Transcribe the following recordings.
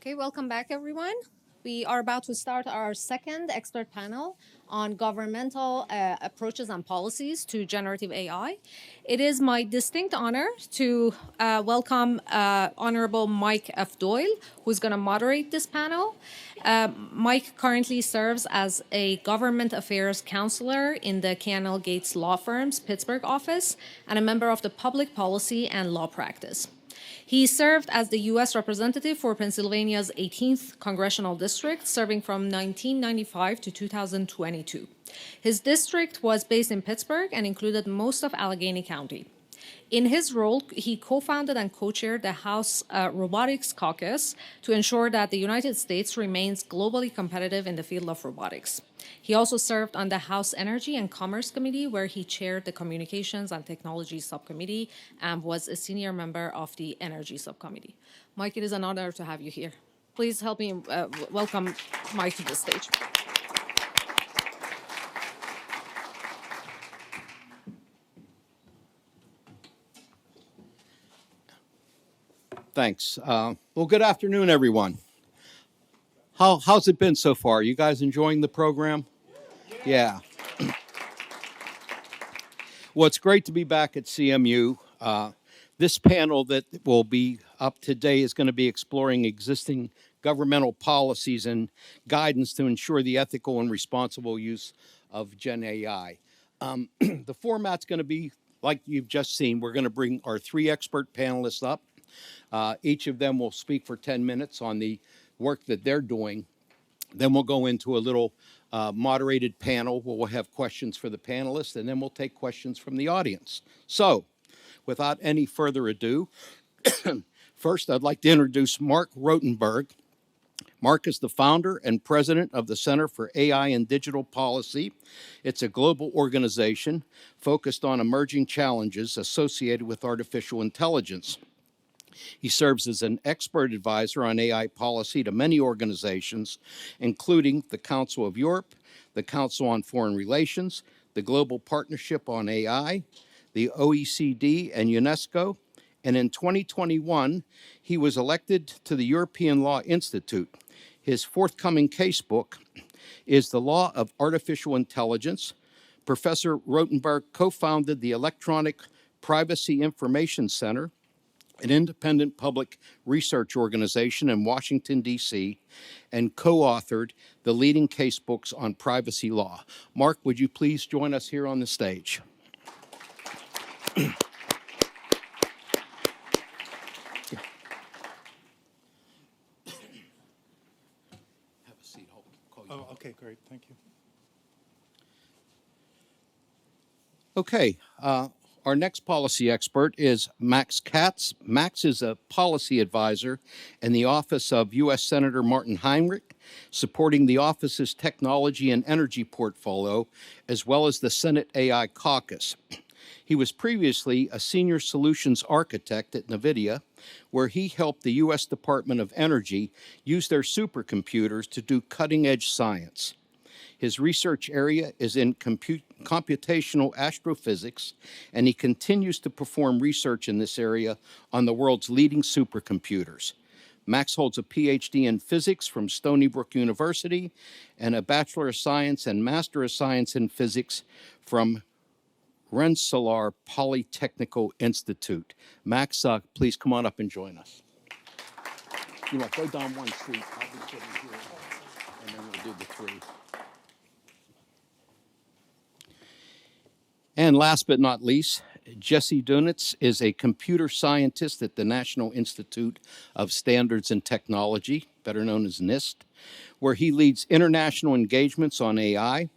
Okay, welcome back, everyone. We are about to start our second expert panel on governmental approaches and policies to generative AI. It is my distinct honor to welcome Honorable Mike F. Doyle, who's going to moderate this panel. Mike currently serves as a government affairs counselor in the K&L Gates law firm's Pittsburgh office and a member of the public policy and law practice. He served as the U.S. representative for Pennsylvania's 18th Congressional District, serving from 1995 to 2022. His district was based in Pittsburgh and included most of Allegheny County. In his role, he co-founded and co-chaired the House Robotics Caucus to ensure that the United States remains globally competitive in the field of robotics. He also served on the House Energy and Commerce Committee, where he chaired the Communications and Technology Subcommittee and was a senior member of the Energy Subcommittee. Mike, it is an honor to have you here. Please help me welcome Mike to the stage. Thanks. Well, good afternoon, everyone. How's it been so far? You guys enjoying the program? Yeah. Well, it's great to be back at CMU. This panel that will be up today is going to be exploring existing governmental policies and guidance to ensure the ethical and responsible use of GenAI. The format's going to be like you've just seen. We're going to bring our three expert panelists up. Each of them will speak for 10 minutes on the work that they're doing. Then we'll go into a little moderated panel where we'll have questions for the panelists, and then we'll take questions from the audience. So, without any further ado, first I'd like to introduce Marc Rotenberg. Marc is the founder and president of the Center for AI and Digital Policy. It's a global organization focused on emerging challenges associated with artificial intelligence. He serves as an expert advisor on AI policy to many organizations, including the Council of Europe, the Council on Foreign Relations, the Global Partnership on AI, the OECD, and UNESCO. And in 2021, he was elected to the European Law Institute. His forthcoming casebook is The Law of Artificial Intelligence. Professor Rotenberg co-founded the Electronic Privacy Information Center, an independent public research organization in Washington, D.C., and co-authored the leading casebooks on privacy law. Marc, would you please join us here on the stage? Have a seat. I'll call you. Oh, okay, great. Thank you. Okay. Our next policy expert is Max Katz. Max is a policy advisor in the office of U.S. Senator Martin Heinrich, supporting the office's technology and energy portfolio, as well as the Senate AI caucus. He was previously a senior solutions architect at NVIDIA, where he helped the U.S. Department of Energy use their supercomputers to do cutting-edge science. His research area is in computational astrophysics, and he continues to perform research in this area on the world's leading supercomputers. Max holds a PhD in physics from Stony Brook University and a Bachelor of Science and Master of Science in Physics from Rensselaer Polytechnical Institute. Max, please come on up and join us. You know, go down one seat. I'll be sitting here, and then we'll do the three. And last but not least, Jesse Dunietz is a computer scientist at the National Institute of Standards and Technology, better known as NIST, where he leads international engagements on AI,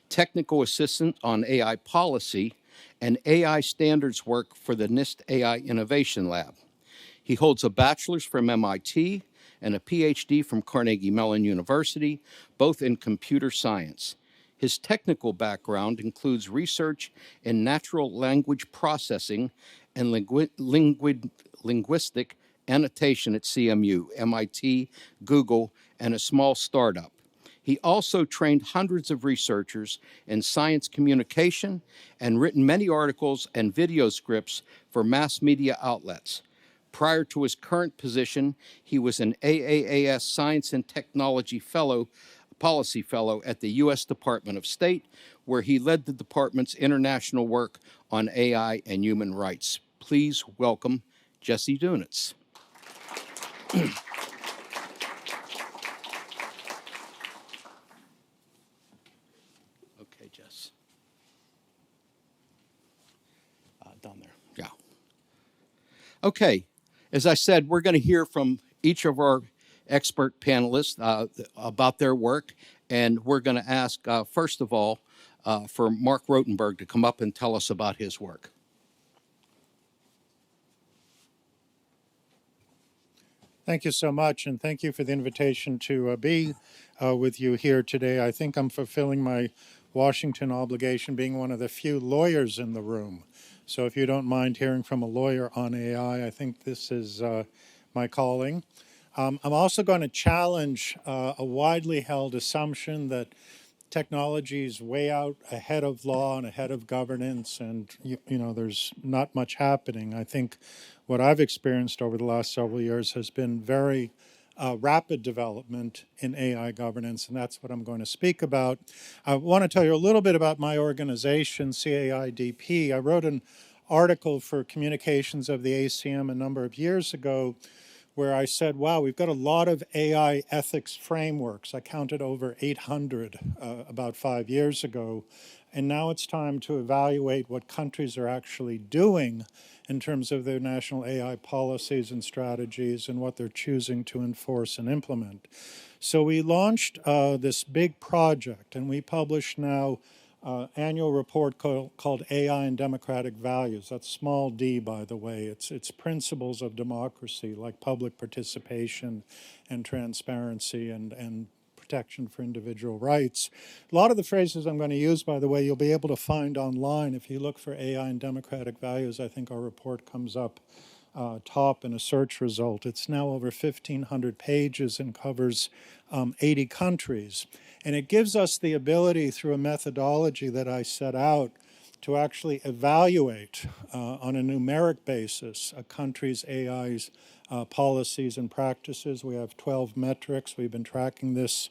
technical assistant on AI policy, and AI standards work for the NIST AI Innovation Lab. He holds a bachelor's from MIT and a PhD from Carnegie Mellon University, both in computer science. His technical background includes research in natural language processing and linguistic annotation at CMU, MIT, Google, and a small startup. He also trained hundreds of researchers in science communication and written many articles and video scripts for mass media outlets. Prior to his current position, he was an AAAS Science and Technology Policy Fellow at the U.S. Department of State, where he led the department's international work on AI and human rights. Please welcome Jesse Dunietz. Okay, Jess. Down there. Yeah. Okay. As I said, we're going to hear from each of our expert panelists about their work, and we're going to ask, first of all, for Marc Rotenberg to come up and tell us about his work. Thank you so much, and thank you for the invitation to be with you here today. I think I'm fulfilling my Washington obligation, being one of the few lawyers in the room. So if you don't mind hearing from a lawyer on AI, I think this is my calling. I'm also going to challenge a widely held assumption that technology is way out ahead of law and ahead of governance, and you know there's not much happening. I think what I've experienced over the last several years has been very rapid development in AI governance, and that's what I'm going to speak about. I want to tell you a little bit about my organization, CAIDP. I wrote an article for Communications of the ACM a number of years ago where I said, wow, we've got a lot of AI ethics frameworks. I counted over 800 about 5 years ago. And now it's time to evaluate what countries are actually doing in terms of their national AI policies and strategies and what they're choosing to enforce and implement. So we launched this big project, and we publish now annual report called AI and Democratic Values. That's small d, by the way. It's principles of democracy, like public participation and transparency and protection for individual rights. A lot of the phrases I'm going to use, by the way, you'll be able to find online. If you look for AI and Democratic Values, I think our report comes up top in a search result. It's now over 1,500 pages and covers 80 countries. And it gives us the ability, through a methodology that I set out, to actually evaluate on a numeric basis a country's AI's policies and practices. We have 12 metrics. We've been tracking this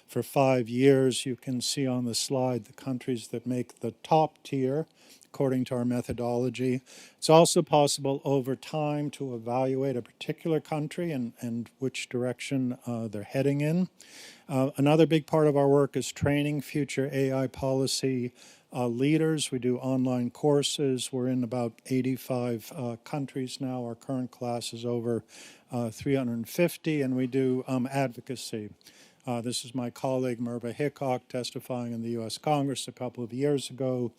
for 5 years. You can see on the slide the countries that make the top tier according to our methodology. It's also possible over time to evaluate a particular country and which direction they're heading in. Another big part of our work is training future AI policy leaders. We do online courses. We're in about 85 countries now. Our current class is over 350, and we do advocacy. This is my colleague Merva Hickok testifying in the U.S. Congress a couple of years ago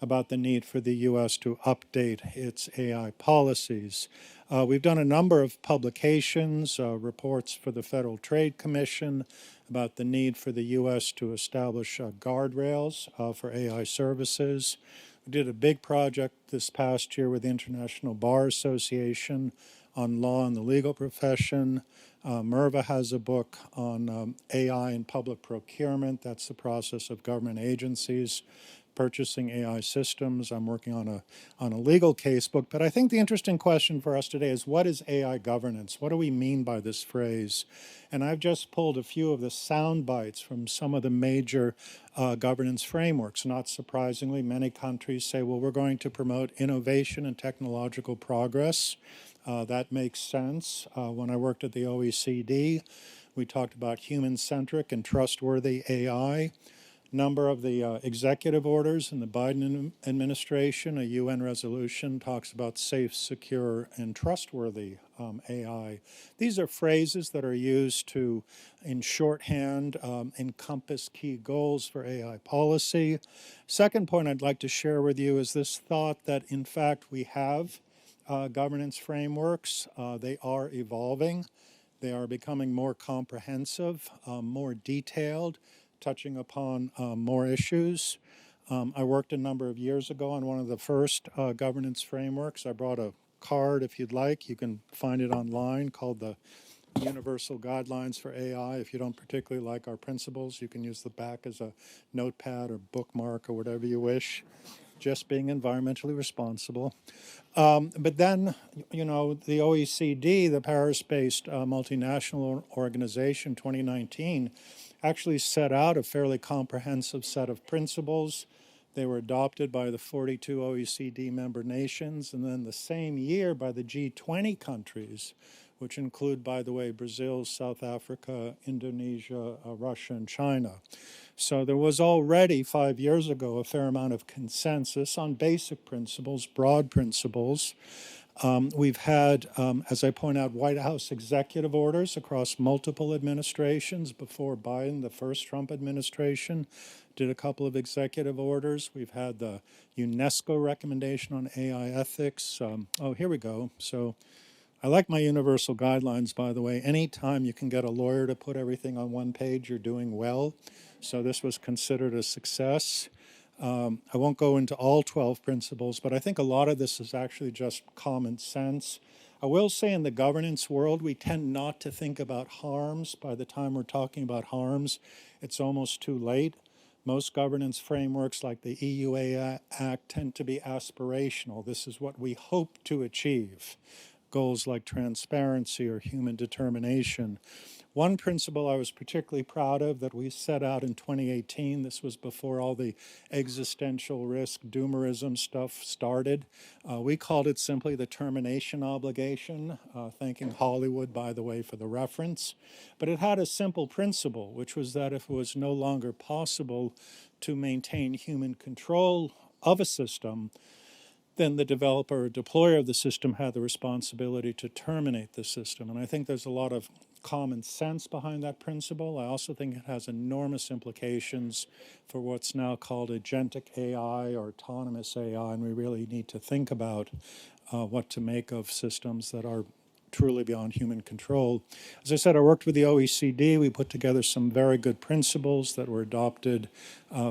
about the need for the U.S. to update its AI policies. We've done a number of publications, reports for the Federal Trade Commission about the need for the U.S. to establish guardrails for AI services. We did a big project this past year with the International Bar Association on law and the legal profession. Merva has a book on AI and public procurement. That's the process of government agencies purchasing AI systems. I'm working on a legal case book. But I think the interesting question for us today is, what is AI governance? What do we mean by this phrase? And I've just pulled a few of the sound bites from some of the major governance frameworks. Not surprisingly, many countries say, well, we're going to promote innovation and technological progress. That makes sense. When I worked at the OECD, we talked about human-centric and trustworthy AI. Number of the executive orders in the Biden administration, a UN resolution, talks about safe, secure, and trustworthy AI. These are phrases that are used to, in shorthand, encompass key goals for AI policy. Second point I'd like to share with you is this thought that, in fact, we have governance frameworks. They are evolving. They are becoming more comprehensive, more detailed, touching upon more issues. I worked a number of years ago on one of the first governance frameworks. I brought a card, if you'd like. You can find it online, called the Universal Guidelines for AI. If you don't particularly like our principles, you can use the back as a notepad or bookmark or whatever you wish. just being environmentally responsible. But then, you know, the OECD, the Paris-based multinational organization, 2019, actually set out a fairly comprehensive set of principles. They were adopted by the 42 OECD member nations, and then the same year by the G20 countries, which include, by the way, Brazil, South Africa, Indonesia, Russia, and China. So there was already 5 years ago a fair amount of consensus on basic principles, broad principles. We've had, as I point out, White House executive orders across multiple administrations. Before Biden, the first Trump administration did a couple of executive orders. We've had the UNESCO recommendation on AI ethics. Oh, here we go. So I like my universal guidelines, by the way. Anytime you can get a lawyer to put everything on one page, you're doing well. So this was considered a success. I won't go into all 12 principles, but I think a lot of this is actually just common sense. I will say in the governance world, we tend not to think about harms. By the time we're talking about harms, it's almost too late. Most governance frameworks like the EUA Act tend to be aspirational. This is what we hope to achieve. Goals like transparency or human determination. One principle I was particularly proud of that we set out in 2018, this was before all the existential risk, doomerism stuff started. We called it simply the termination obligation, thanking Hollywood, by the way, for the reference. But it had a simple principle, which was that if it was no longer possible to maintain human control of a system, then the developer or deployer of the system had the responsibility to terminate the system. And I think there's a lot of common sense behind that principle. I also think it has enormous implications for what's now called agentic AI or autonomous AI, and we really need to think about what to make of systems that are truly beyond human control. As I said, I worked with the OECD. We put together some very good principles that were adopted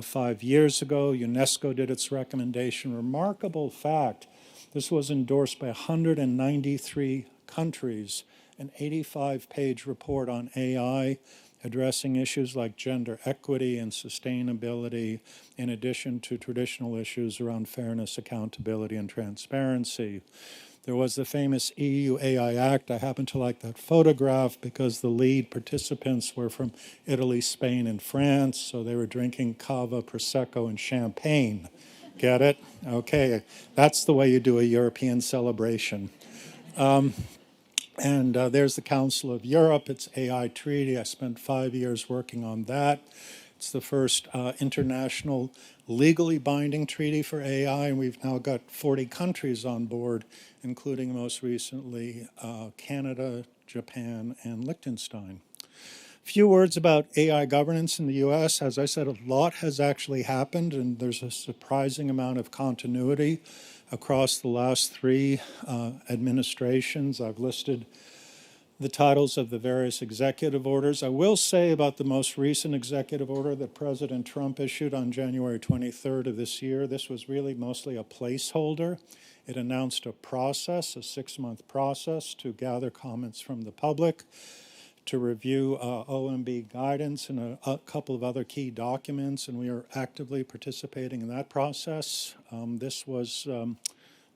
5 years ago. UNESCO did its recommendation. Remarkable fact, this was endorsed by 193 countries, an 85-page report on AI addressing issues like gender equity and sustainability, in addition to traditional issues around fairness, accountability, and transparency. There was the famous EU AI Act. I happen to like that photograph because the lead participants were from Italy, Spain, and France, so they were drinking cava, prosecco, and champagne. Get it? Okay, that's the way you do a European celebration. And there's the Council of Europe, its AI treaty. I spent 5 years working on that. It's the first international legally binding treaty for AI, and we've now got 40 countries on board, including most recently Canada, Japan, and Liechtenstein. A few words about AI governance in the US. As I said, a lot has actually happened, and there's a surprising amount of continuity across the last three administrations. I've listed the titles of the various executive orders. I will say about the most recent executive order that President Trump issued on January 23rd of this year, this was really mostly a placeholder. It announced a process, a 6-month process to gather comments from the public, to review OMB guidance and a couple of other key documents, and we are actively participating in that process. This was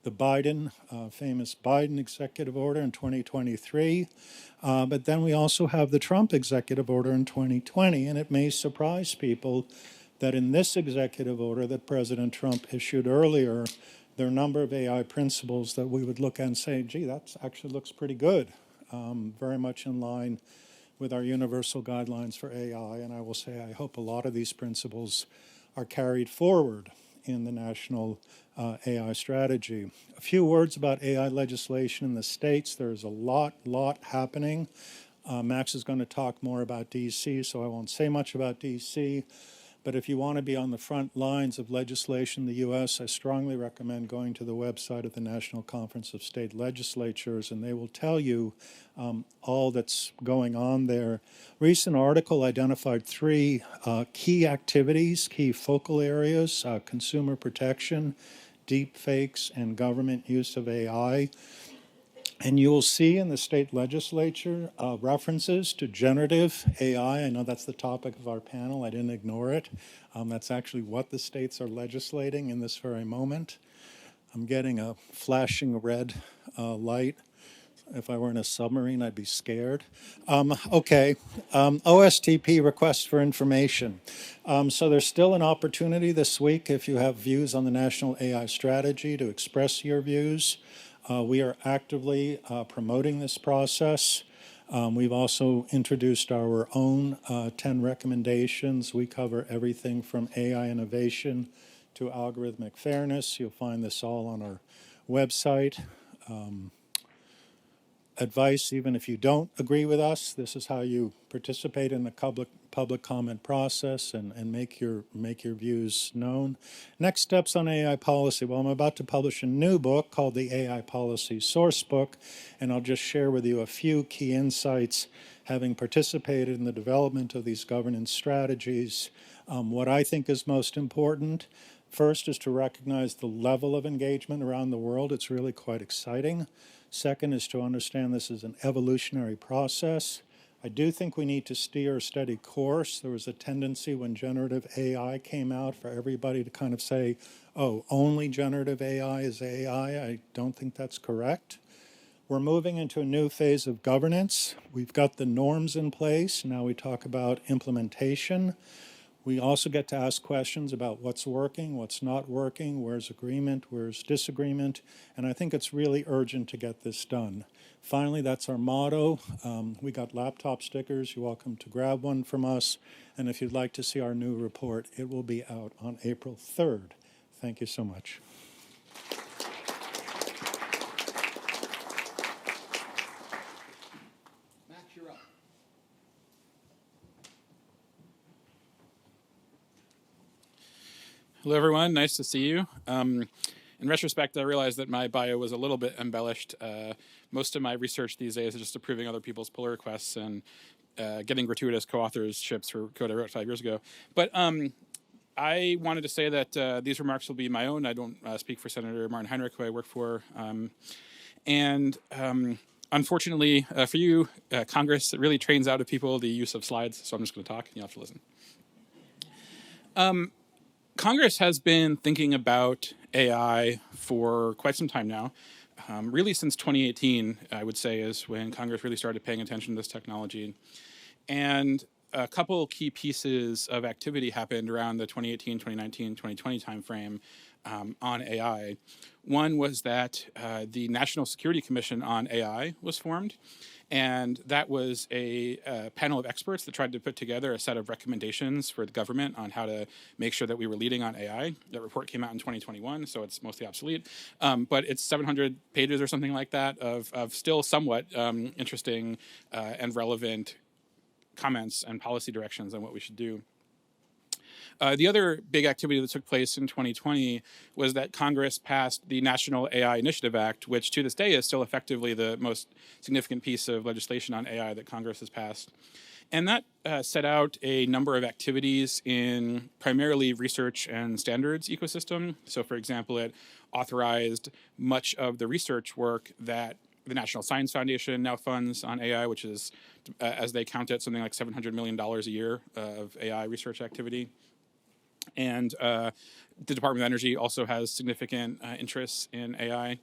the Biden, famous Biden executive order in 2023. But then we also have the Trump executive order in 2020, and it may surprise people that in this executive order that President Trump issued earlier, there are a number of AI principles that we would look at and say, gee, that actually looks pretty good, very much in line with our universal guidelines for AI. And I will say I hope a lot of these principles are carried forward in the national AI strategy. A few words about AI legislation in the states. There's a lot happening. Max is going to talk more about DC, so I won't say much about DC. But if you want to be on the front lines of legislation in the U.S., I strongly recommend going to the website of the National Conference of State Legislatures, and they will tell you all that's going on there. Recent article identified three key activities, key focal areas: consumer protection, deep fakes, and government use of AI. And you will see in the state legislature references to generative AI. I know that's the topic of our panel. I didn't ignore it. That's actually what the states are legislating in this very moment. I'm getting a flashing red light. If I were in a submarine, I'd be scared. Okay, OSTP, requests for information. So there's still an opportunity this week if you have views on the National AI Strategy to express your views. We are actively promoting this process. We've also introduced our own 10 recommendations. We cover everything from AI innovation to algorithmic fairness. You'll find this all on our website. Advice, even if you don't agree with us, this is how you participate in the public comment process and make your views known. Next steps on AI policy. Well, I'm about to publish a new book called the AI Policy Source Book, and I'll just share with you a few key insights having participated in the development of these governance strategies. What I think is most important, first, is to recognize the level of engagement around the world. It's really quite exciting. Second is to understand this is an evolutionary process. I do think we need to steer a steady course. There was a tendency when generative AI came out for everybody to kind of say, oh, only generative AI is AI. I don't think that's correct. We're moving into a new phase of governance. We've got the norms in place. Now we talk about implementation. We also get to ask questions about what's working, what's not working, where's agreement, where's disagreement, and I think it's really urgent to get this done. Finally, that's our motto. We got laptop stickers. You're welcome to grab one from us, and if you'd like to see our new report, it will be out on April 3rd. Thank you so much. Max, you're up. Hello, everyone. Nice to see you. In retrospect, I realized that my bio was a little bit embellished. Most of my research these days is just approving other people's pull requests and getting gratuitous co-authorships for code I wrote 5 years ago. But I wanted to say that these remarks will be my own. I don't speak for Senator Martin Heinrich, who I work for. Unfortunately for you, Congress really trains out of people the use of slides, so I'm just going to talk and you'll have to listen. Congress has been thinking about AI for quite some time now. Really since 2018, I would say, is when Congress really started paying attention to this technology. And a couple key pieces of activity happened around the 2018, 2019, 2020 timeframe on AI. One was that the National Security Commission on AI was formed. And that was a panel of experts that tried to put together a set of recommendations for the government on how to make sure that we were leading on AI. That report came out in 2021, so it's mostly obsolete. But it's 700 pages or something like that of still somewhat interesting and relevant comments and policy directions on what we should do. The other big activity that took place in 2020 was that Congress passed the National AI Initiative Act, which to this day is still effectively the most significant piece of legislation on AI that Congress has passed. And that set out a number of activities in primarily research and standards ecosystem. So for example, it authorized much of the research work that the National Science Foundation now funds on AI, which is, as they count it, something like $700 million a year of AI research activity. And the Department of Energy also has significant interests in AI.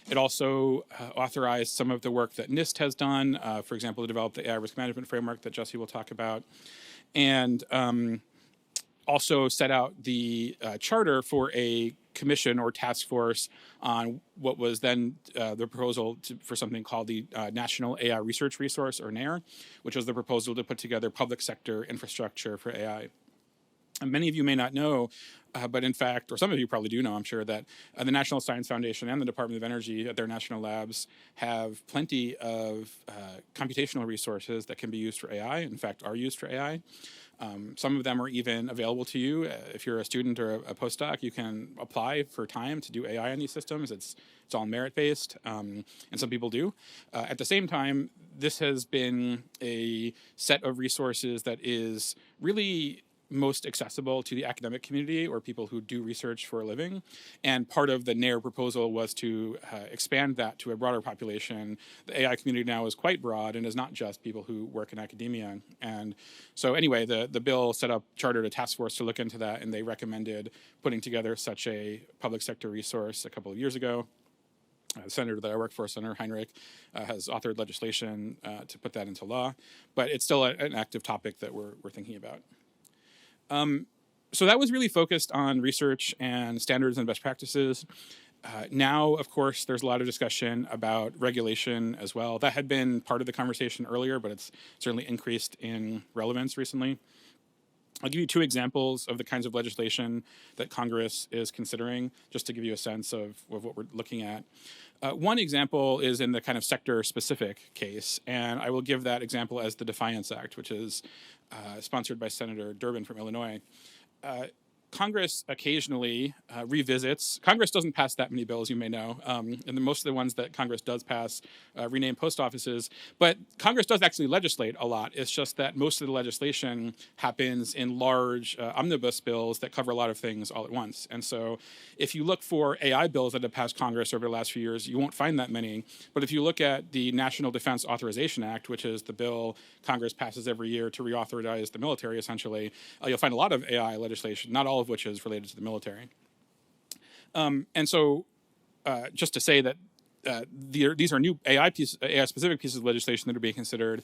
It also authorized some of the work that NIST has done, for example, to develop the AI risk management framework that Jesse will talk about, and also set out the charter for a commission or task force on what was then the proposal for something called the National AI Research Resource, or NAIR, which was the proposal to put together public sector infrastructure for AI. And many of you may not know, but in fact, or some of you probably do know, I'm sure, that the National Science Foundation and the Department of Energy at their national labs have plenty of computational resources that can be used for AI, in fact, are used for AI. Some of them are even available to you. If you're a student or a postdoc, you can apply for time to do AI on these systems. It's all merit-based, and some people do. At the same time, this has been a set of resources that is really most accessible to the academic community or people who do research for a living. And part of the NAIR proposal was to expand that to a broader population. The AI community now is quite broad and is not just people who work in academia. And so anyway, the bill chartered a task force to look into that, and they recommended putting together such a public sector resource a couple of years ago. The senator that I work for, Senator Heinrich, has authored legislation to put that into law, but it's still an active topic that we're thinking about. So that was really focused on research and standards and best practices. Now, of course, there's a lot of discussion about regulation as well. That had been part of the conversation earlier, but it's certainly increased in relevance recently. I'll give you two examples of the kinds of legislation that Congress is considering, just to give you a sense of what we're looking at. One example is in the kind of sector-specific case, and I will give that example as the Defiance Act, which is sponsored by Senator Durbin from Illinois. Congress occasionally revisits. Congress doesn't pass that many bills, you may know, and most of the ones that Congress does pass rename post offices. But Congress does actually legislate a lot. It's just that most of the legislation happens in large omnibus bills that cover a lot of things all at once. And so if you look for AI bills that have passed Congress over the last few years, you won't find that many. But if you look at the National Defense Authorization Act, which is the bill Congress passes every year to reauthorize the military, essentially, you'll find a lot of AI legislation, not all of which is related to the military. And so just to say that these are new AI-specific pieces of legislation that are being considered.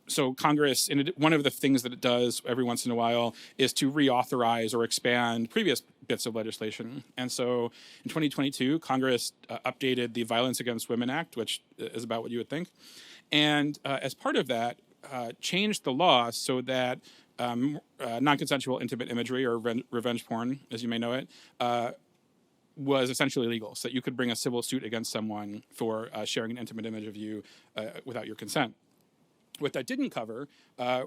So Congress, one of the things that it does every once in a while is to reauthorize or expand previous bits of legislation. And so in 2022, Congress updated the Violence Against Women Act, which is about what you would think. And as part of that, changed the law so that non-consensual intimate imagery, or revenge porn, as you may know it, was essentially illegal. So that you could bring a civil suit against someone for sharing an intimate image of you without your consent. What that didn't cover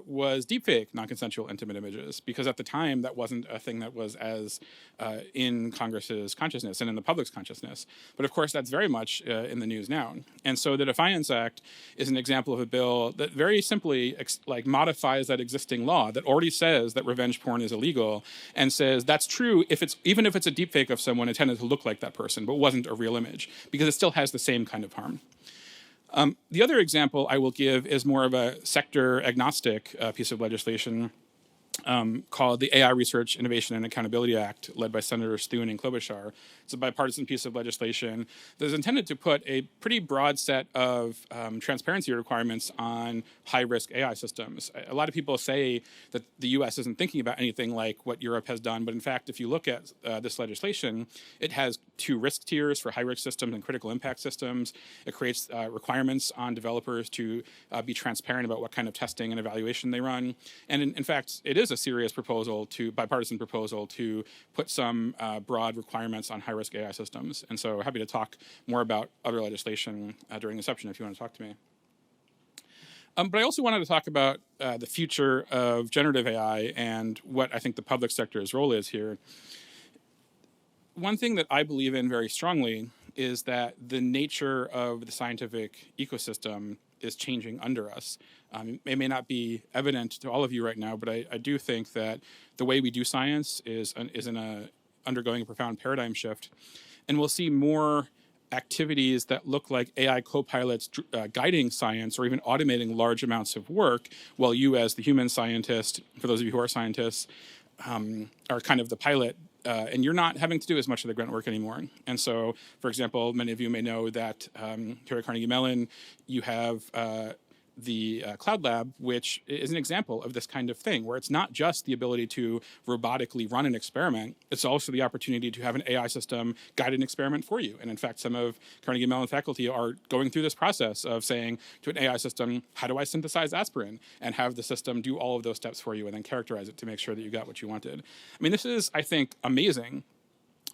was deepfake non-consensual intimate images, because at the time that wasn't a thing that was as in Congress's consciousness and in the public's consciousness. But of course, that's very much in the news now. And so the Defiance Act is an example of a bill that very simply modifies that existing law that already says that revenge porn is illegal, and says that's true even if it's a deepfake of someone intended to look like that person, but wasn't a real image, because it still has the same kind of harm. The other example I will give is more of a sector-agnostic piece of legislation called the AI Research, Innovation, and Accountability Act, led by Senators Thune and Klobuchar. It's a bipartisan piece of legislation that is intended to put a pretty broad set of transparency requirements on high-risk AI systems. A lot of people say that the U.S. isn't thinking about anything like what Europe has done, but in fact, if you look at this legislation, it has 2 risk tiers for high-risk systems and critical impact systems. It creates requirements on developers to be transparent about what kind of testing and evaluation they run. And in fact, it is a serious bipartisan proposal to put some broad requirements on high-risk AI systems. And so happy to talk more about other legislation during the session if you want to talk to me. But I also wanted to talk about the future of generative AI and what I think the public sector's role is here. One thing that I believe in very strongly is that the nature of the scientific ecosystem is changing under us. It may not be evident to all of you right now, but I do think that the way we do science is undergoing a profound paradigm shift. And we'll see more activities that look like AI co-pilots guiding science or even automating large amounts of work, while you as the human scientist, for those of you who are scientists, are kind of the pilot, and you're not having to do as much of the grunt work anymore. And so, for example, many of you may know that here at Carnegie Mellon, you have the Cloud Lab, which is an example of this kind of thing, where it's not just the ability to robotically run an experiment, it's also the opportunity to have an AI system guide an experiment for you. And in fact, some of Carnegie Mellon faculty are going through this process of saying to an AI system, how do I synthesize aspirin? And have the system do all of those steps for you and then characterize it to make sure that you got what you wanted. I mean, this is, I think, amazing.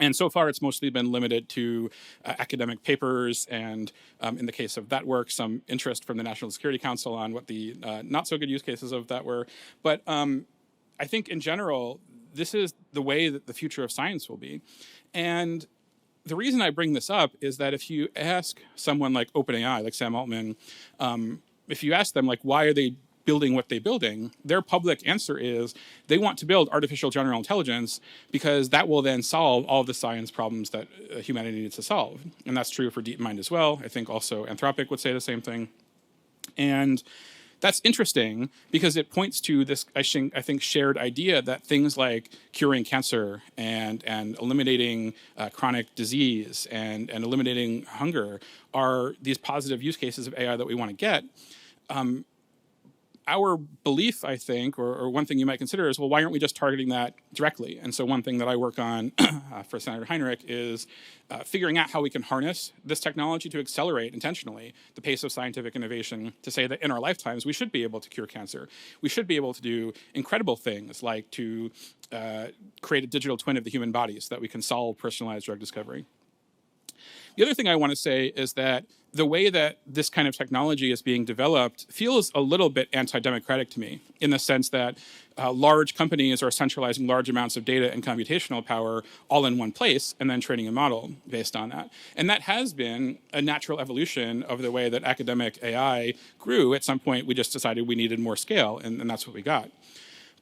And so far, it's mostly been limited to academic papers and, in the case of that work, some interest from the National Security Council on what the not-so-good use cases of that were. But I think, in general, this is the way that the future of science will be. And the reason I bring this up is that if you ask someone like OpenAI, like Sam Altman, if you ask them, like, why are they building what they're building, their public answer is they want to build artificial general intelligence because that will then solve all the science problems that humanity needs to solve. And that's true for DeepMind as well. I think also Anthropic would say the same thing. And that's interesting because it points to this, I think, shared idea that things like curing cancer and eliminating chronic disease and eliminating hunger are these positive use cases of AI that we want to get. Our belief, I think, or one thing you might consider is, well, why aren't we just targeting that directly? And so one thing that I work on for Senator Heinrich is figuring out how we can harness this technology to accelerate intentionally the pace of scientific innovation, to say that in our lifetimes, we should be able to cure cancer. We should be able to do incredible things like to create a digital twin of the human body so that we can solve personalized drug discovery. The other thing I want to say is that the way that this kind of technology is being developed feels a little bit anti-democratic to me, in the sense that large companies are centralizing large amounts of data and computational power all in one place and then training a model based on that. And that has been a natural evolution of the way that academic AI grew. At some point, we just decided we needed more scale, and that's what we got.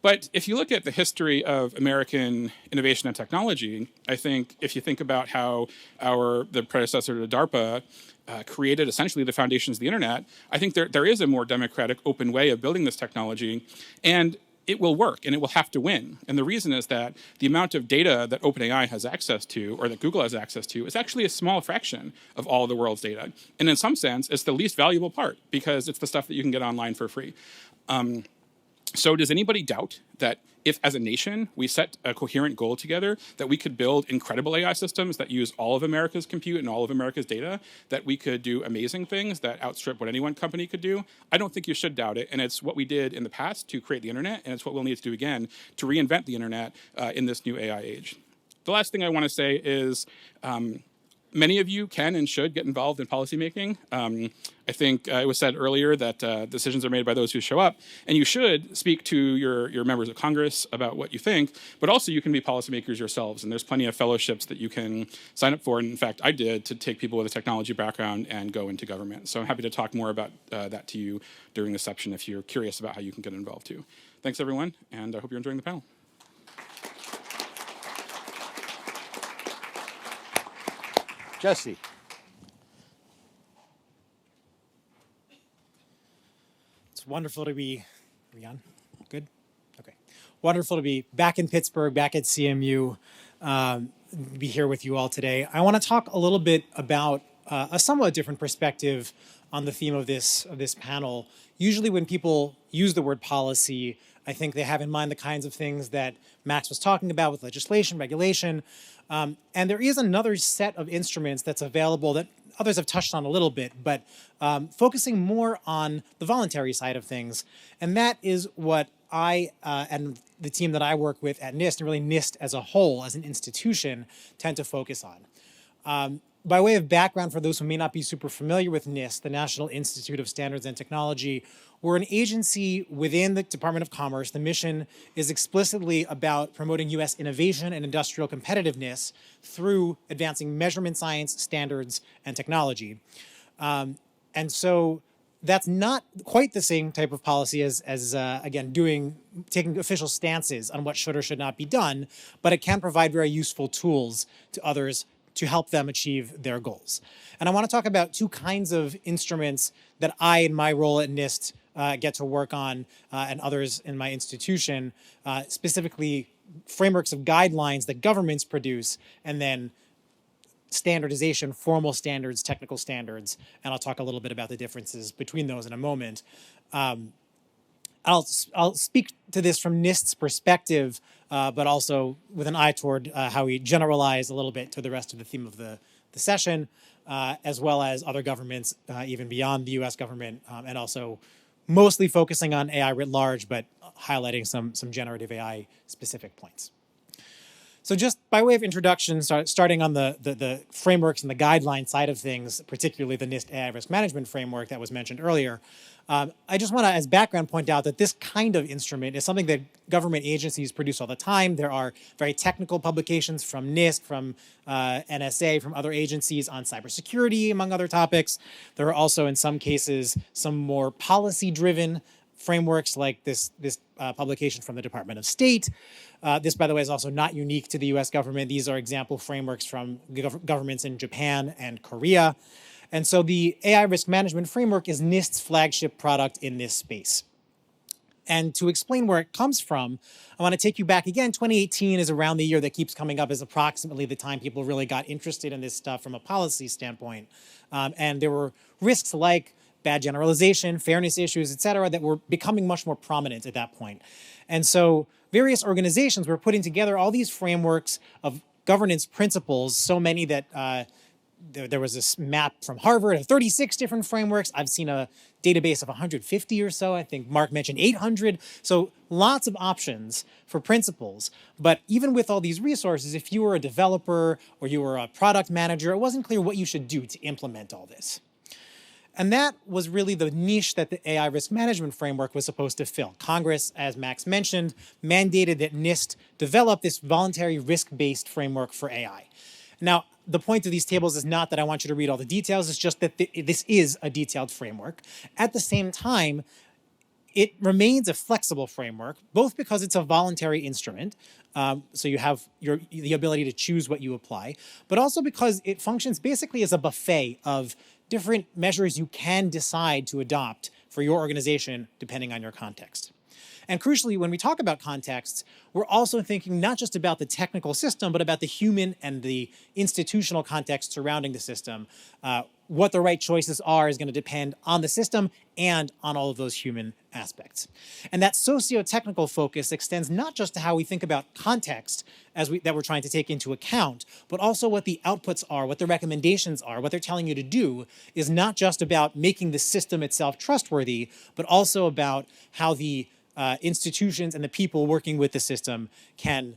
But if you look at the history of American innovation and technology, I think if you think about how the predecessor to DARPA created essentially the foundations of the internet, I think there is a more democratic, open way of building this technology, and it will work, and it will have to win. And the reason is that the amount of data that OpenAI has access to, or that Google has access to, is actually a small fraction of all the world's data. And in some sense, it's the least valuable part, because it's the stuff that you can get online for free. So does anybody doubt that if, as a nation, we set a coherent goal together, that we could build incredible AI systems that use all of America's compute and all of America's data, that we could do amazing things that outstrip what any one company could do? I don't think you should doubt it. And it's what we did in the past to create the internet, and it's what we'll need to do again to reinvent the internet in this new AI age. The last thing I want to say is, many of you can and should get involved in policymaking. I think it was said earlier that decisions are made by those who show up, and you should speak to your members of Congress about what you think, but also you can be policymakers yourselves, and there's plenty of fellowships that you can sign up for. And in fact, I did, to take people with a technology background and go into government. So I'm happy to talk more about that to you during this section if you're curious about how you can get involved too. Thanks, everyone, and I hope you're enjoying the panel. Jesse. It's wonderful to be, are we on? Good? Okay. Wonderful to be back in Pittsburgh, back at CMU, be here with you all today. I want to talk a little bit about a somewhat different perspective on the theme of this panel. Usually when people use the word policy, I think they have in mind the kinds of things that Max was talking about with legislation, regulation, and there is another set of instruments that's available that others have touched on a little bit, but focusing more on the voluntary side of things. And that is what I and the team that I work with at NIST, and really NIST as a whole, as an institution, tend to focus on. By way of background, for those who may not be super familiar with NIST, the National Institute of Standards and Technology, we're an agency within the Department of Commerce. The mission is explicitly about promoting U.S. innovation and industrial competitiveness through advancing measurement science, standards, and technology. And so that's not quite the same type of policy as again, taking official stances on what should or should not be done, but it can provide very useful tools to others to help them achieve their goals. And I want to talk about two kinds of instruments that I, in my role at NIST, get to work on, and others in my institution, specifically frameworks of guidelines that governments produce, and then standardization, formal standards, technical standards, and I'll talk a little bit about the differences between those in a moment. I'll speak to this from NIST's perspective, but also with an eye toward how we generalize a little bit to the rest of the theme of the session, as well as other governments, even beyond the US government, and also mostly focusing on AI writ large, but highlighting some generative AI specific points. So just by way of introduction, starting on the frameworks and the guideline side of things, particularly the NIST AI risk management framework that was mentioned earlier, I just want to, as background, point out that this kind of instrument is something that government agencies produce all the time. There are very technical publications from NIST, from NSA, from other agencies on cybersecurity, among other topics. There are also, in some cases, some more policy-driven frameworks like this publication from the Department of State. This, by the way, is also not unique to the US government. These are example frameworks from governments in Japan and Korea. And so the AI risk management framework is NIST's flagship product in this space. And to explain where it comes from, I want to take you back again. 2018 is around the year that keeps coming up as approximately the time people really got interested in this stuff from a policy standpoint. And there were risks like bad generalization, fairness issues, et cetera, that were becoming much more prominent at that point. And so various organizations were putting together all these frameworks of governance principles, so many that there was this map from Harvard of 36 different frameworks. I've seen a database of 150 or so. I think Mark mentioned 800. So lots of options for principles. But even with all these resources, if you were a developer or you were a product manager, it wasn't clear what you should do to implement all this. And that was really the niche that the AI risk management framework was supposed to fill. Congress, as Max mentioned, mandated that NIST develop this voluntary risk-based framework for AI. Now, the point of these tables is not that I want you to read all the details, it's just that this is a detailed framework. At the same time, it remains a flexible framework, both because it's a voluntary instrument, so you have the ability to choose what you apply, but also because it functions basically as a buffet of different measures you can decide to adopt for your organization depending on your context. And crucially, when we talk about contexts, we're also thinking not just about the technical system, but about the human and the institutional context surrounding the system. What the right choices are is going to depend on the system and on all of those human aspects. And that socio-technical focus extends not just to how we think about context that we're trying to take into account, but also what the outputs are, what the recommendations are, what they're telling you to do is not just about making the system itself trustworthy, but also about how the institutions and the people working with the system can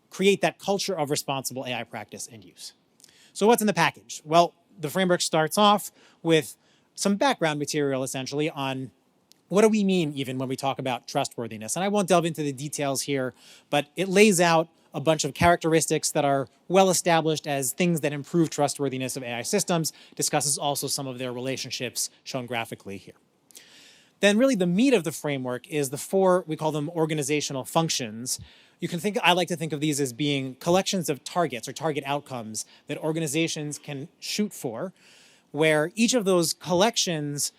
create that culture of responsible AI practice and use. So what's in the package? Well, the framework starts off with some background material, essentially, on what do we mean even when we talk about trustworthiness. And I won't delve into the details here, but it lays out a bunch of characteristics that are well established as things that improve trustworthiness of AI systems, discusses also some of their relationships shown graphically here. Then really the meat of the framework is the four, we call them organizational functions. I like to think of these as being collections of targets or target outcomes that organizations can shoot for, where each of those collections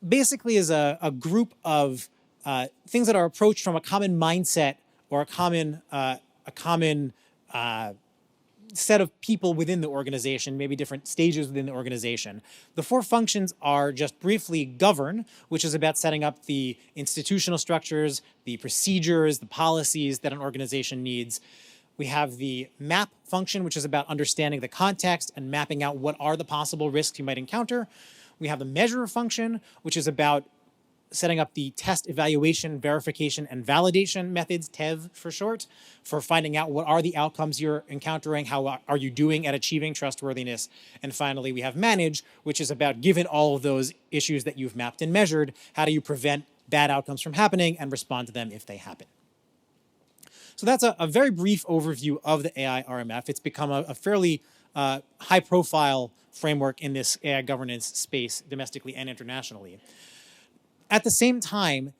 basically is a group of things that are approached from a common mindset or a common set of people within the organization, maybe different stages within the organization. The four functions are just briefly govern, which is about setting up the institutional structures, the procedures, the policies that an organization needs. We have the map function, which is about understanding the context and mapping out what are the possible risks you might encounter. We have the measure function, which is about setting up the test, evaluation, verification, and validation methods, TEV for short, for finding out what are the outcomes you're encountering, how are you doing at achieving trustworthiness. And finally, we have manage, which is about, given all of those issues that you've mapped and measured, how do you prevent bad outcomes from happening and respond to them if they happen. So that's a very brief overview of the AI RMF. It's become a fairly high-profile framework in this AI governance space, domestically and internationally. At the same time,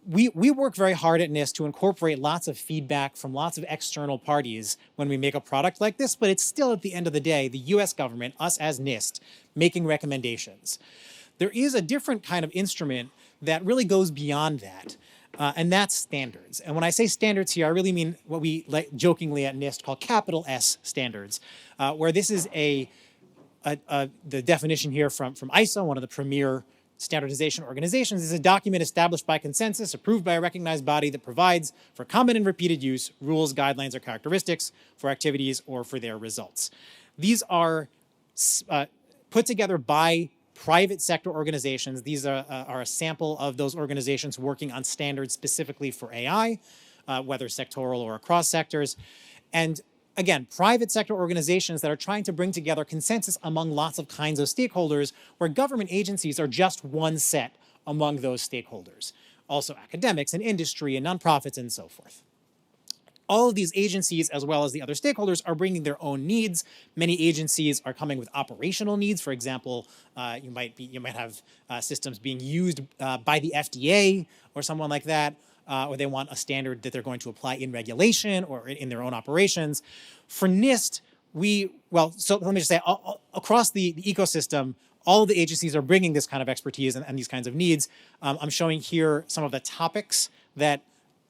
we work very hard at NIST to incorporate lots of feedback from lots of external parties when we make a product like this, but it's still, at the end of the day, the US government, us as NIST, making recommendations. There is a different kind of instrument that really goes beyond that, and that's standards. And when I say standards here, I really mean what we jokingly at NIST call capital S standards, where this is the definition here from ISO, one of the premier standardization organizations, is a document established by consensus, approved by a recognized body that provides for common and repeated use, rules, guidelines, or characteristics for activities or for their results. These are put together by private sector organizations. These are a sample of those organizations working on standards specifically for AI, whether sectoral or across sectors. And again, private sector organizations that are trying to bring together consensus among lots of kinds of stakeholders, where government agencies are just one set among those stakeholders. Also academics and industry and nonprofits and so forth. all of these agencies, as well as the other stakeholders, are bringing their own needs. Many agencies are coming with operational needs. For example, you might have systems being used by the FDA or someone like that, or they want a standard that they're going to apply in regulation or in their own operations. For NIST, so let me just say, across the ecosystem, all of the agencies are bringing this kind of expertise and these kinds of needs. I'm showing here some of the topics that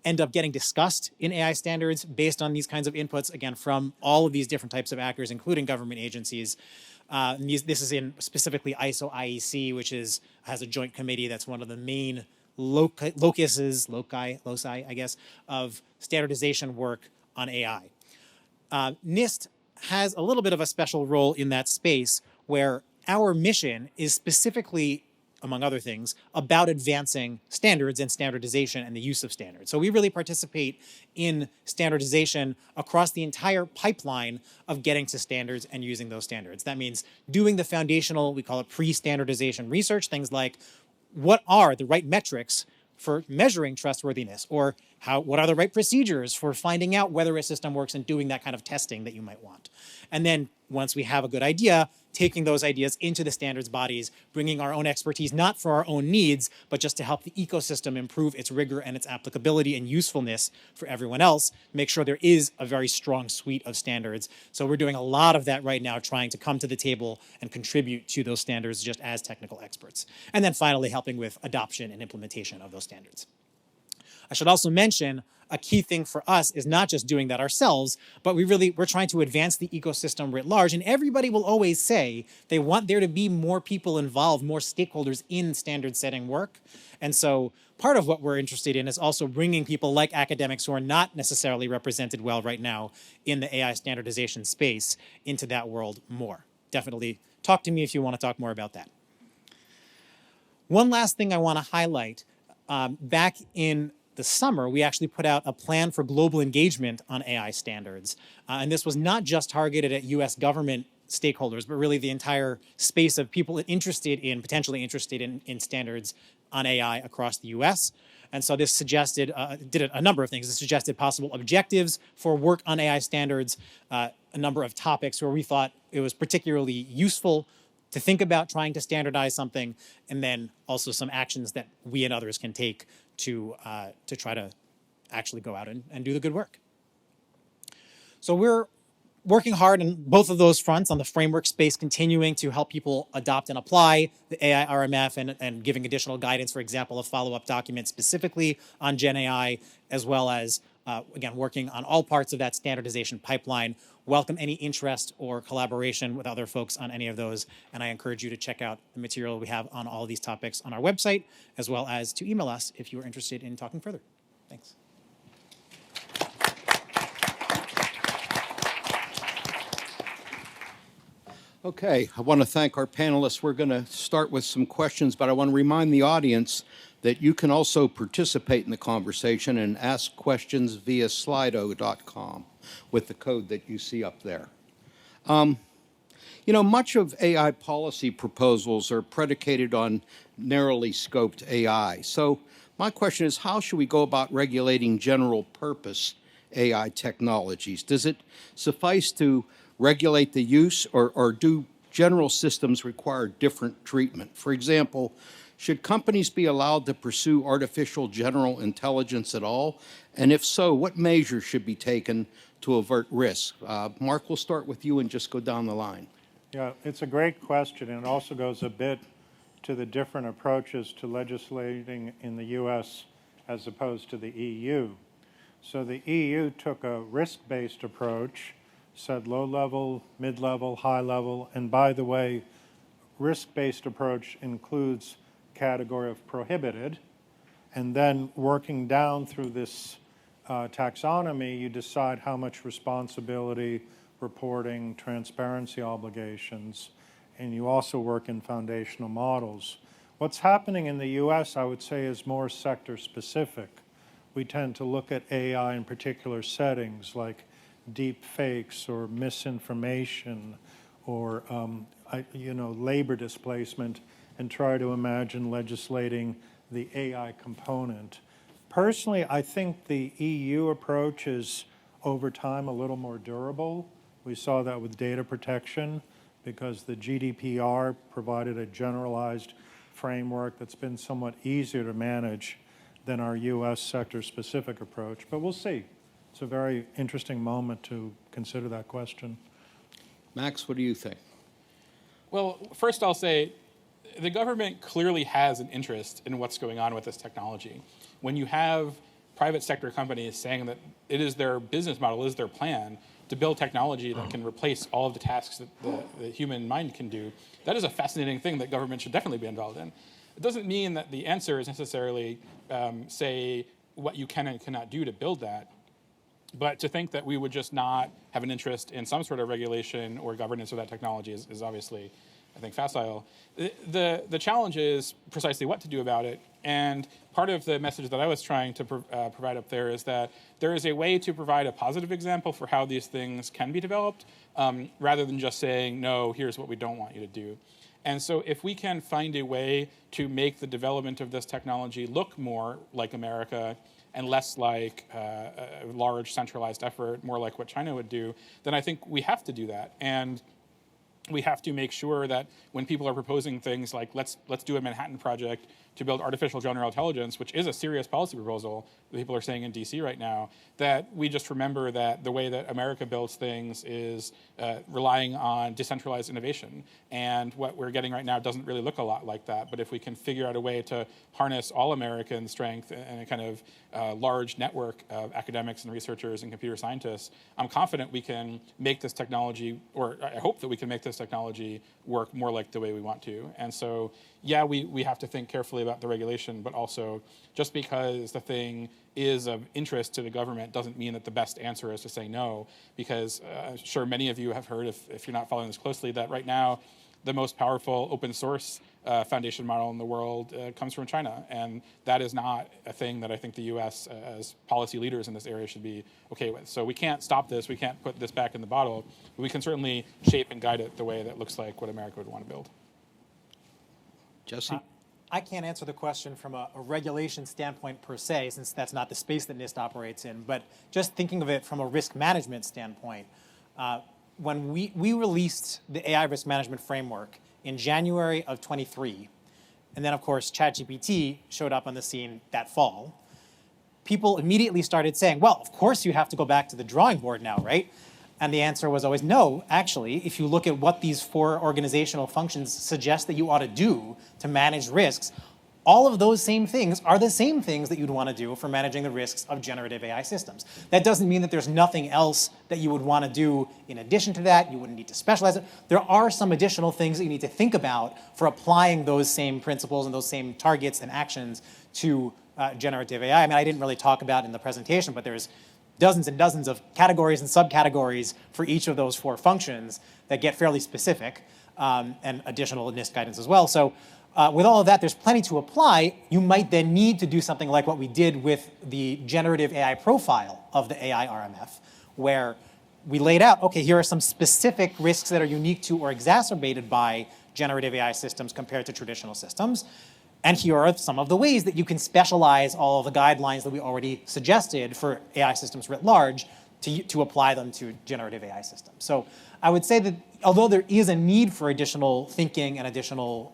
end up getting discussed in AI standards based on these kinds of inputs, again, from all of these different types of actors, including government agencies. This is in specifically ISO IEC, which has a joint committee that's one of the main loci, I guess, of standardization work on AI. NIST has a little bit of a special role in that space where our mission is specifically, among other things, about advancing standards and standardization and the use of standards. So we really participate in standardization across the entire pipeline of getting to standards and using those standards. That means doing the foundational, we call it pre-standardization research, things like what are the right metrics for measuring trustworthiness, or what are the right procedures for finding out whether a system works and doing that kind of testing that you might want. And then once we have a good idea, taking those ideas into the standards bodies, bringing our own expertise, not for our own needs, but just to help the ecosystem improve its rigor and its applicability and usefulness for everyone else, make sure there is a very strong suite of standards. So we're doing a lot of that right now, trying to come to the table and contribute to those standards just as technical experts. And then finally, helping with adoption and implementation of those standards. I should also mention a key thing for us is not just doing that ourselves, but we're trying to advance the ecosystem writ large. And everybody will always say they want there to be more people involved, more stakeholders in standard setting work. And so part of what we're interested in is also bringing people like academics who are not necessarily represented well right now in the AI standardization space into that world more. Definitely talk to me if you want to talk more about that. One last thing I want to highlight, back in the summer, we actually put out a plan for global engagement on AI standards. And this was not just targeted at US government stakeholders, but really the entire space of people potentially interested in standards on AI across the US. And so this suggested, did a number of things. It suggested possible objectives for work on AI standards, a number of topics where we thought it was particularly useful to think about trying to standardize something, and then also some actions that we and others can take to try to actually go out and do the good work. So we're working hard on both of those fronts, on the framework space, continuing to help people adopt and apply the AI RMF and giving additional guidance, for example, a follow-up document specifically on GenAI, as well as, again, working on all parts of that standardization pipeline. Welcome any interest or collaboration with other folks on any of those, and I encourage you to check out the material we have on all of these topics on our website, as well as to email us if you are interested in talking further. Thanks. Okay, I want to thank our panelists. We're going to start with some questions, but I want to remind the audience that you can also participate in the conversation and ask questions via slido.com with the code that you see up there. Much of AI policy proposals are predicated on narrowly scoped AI. So my question is, how should we go about regulating general purpose AI technologies? Does it suffice to regulate the use, or do general systems require different treatment? For example, should companies be allowed to pursue artificial general intelligence at all? And if so, what measures should be taken to avert risk? Marc, we'll start with you and just go down the line. Yeah, it's a great question, and it also goes a bit to the different approaches to legislating in the US as opposed to the EU. So the EU took a risk-based approach, said low level, mid-level, high level, and by the way, risk-based approach includes category of prohibited, and then working down through this taxonomy, you decide how much responsibility, reporting, transparency obligations, and you also work in foundational models. What's happening in the US, I would say, is more sector specific. We tend to look at AI in particular settings like deep fakes or misinformation or labor displacement, and try to imagine legislating the AI component. Personally, I think the EU approach is over time a little more durable. We saw that with data protection because the GDPR provided a generalized framework that's been somewhat easier to manage than our US sector-specific approach. But we'll see. It's a very interesting moment to consider that question. Max, what do you think? Well, first I'll say the government clearly has an interest in what's going on with this technology. When you have private sector companies saying that it is their business model, it is their plan to build technology that can replace all of the tasks that the human mind can do, that is a fascinating thing that government should definitely be involved in. It doesn't mean that the answer is necessarily say what you can and cannot do to build that, but to think that we would just not have an interest in some sort of regulation or governance of that technology is obviously, I think, facile. The challenge is precisely what to do about it. And part of the message that I was trying to provide up there is that there is a way to provide a positive example for how these things can be developed, rather than just saying, no, here's what we don't want you to do. And so if we can find a way to make the development of this technology look more like America and less like a large centralized effort, more like what China would do, then I think we have to do that. And we have to make sure that when people are proposing things like let's do a Manhattan Project to build artificial general intelligence, which is a serious policy proposal that people are saying in DC right now, that we just remember that the way that America builds things is relying on decentralized innovation. And what we're getting right now doesn't really look a lot like that. But if we can figure out a way to harness all American strength in a kind of large network of academics and researchers and computer scientists, I'm confident we can make this technology, or I hope that we can make this technology work more like the way we want to. And so, yeah, we have to think carefully about the regulation, but also just because the thing is of interest to the government doesn't mean that the best answer is to say no, because I'm sure many of you have heard, if you're not following this closely, that right now the most powerful open source foundation model in the world comes from China. And that is not a thing that I think the US as policy leaders in this area should be okay with. So we can't stop this, we can't put this back in the bottle, but we can certainly shape and guide it the way that looks like what America would want to build. Jesse? I can't answer the question from a regulation standpoint per se, since that's not the space that NIST operates in, but just thinking of it from a risk management standpoint, when we released the AI risk management framework in January of 23, and then of course ChatGPT showed up on the scene that fall, people immediately started saying, well, of course you have to go back to the drawing board now, right? And the answer was always, no, actually, if you look at what these 4 organizational functions suggest that you ought to do to manage risks, all of those same things are the same things that you'd want to do for managing the risks of generative AI systems. That doesn't mean that there's nothing else that you would want to do in addition to that. You wouldn't need to specialize it. There are some additional things that you need to think about for applying those same principles and those same targets and actions to generative AI. I mean, I didn't really talk about it in the presentation, but there's dozens and dozens of categories and subcategories for each of those 4 functions that get fairly specific, and additional NIST guidance as well. So with all of that, there's plenty to apply. You might then need to do something like what we did with the generative AI profile of the AI RMF, where we laid out, okay, here are some specific risks that are unique to or exacerbated by generative AI systems compared to traditional systems. And here are some of the ways that you can specialize all of the guidelines that we already suggested for AI systems writ large to apply them to generative AI systems. So I would say that although there is a need for additional thinking and additional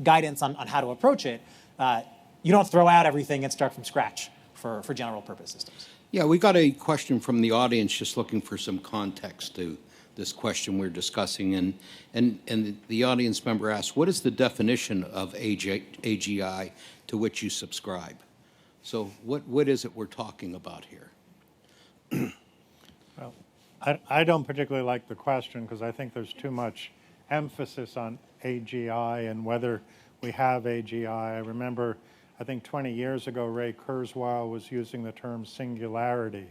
guidance on how to approach it, you don't throw out everything and start from scratch for general purpose systems. Yeah, we got a question from the audience just looking for some context to this question we're discussing, and the audience member asked, what is the definition of AGI to which you subscribe? So what is it we're talking about here? Well, I don't particularly like the question because I think there's too much emphasis on AGI and whether we have AGI. I remember, I think 20 years ago, Ray Kurzweil was using the term singularity.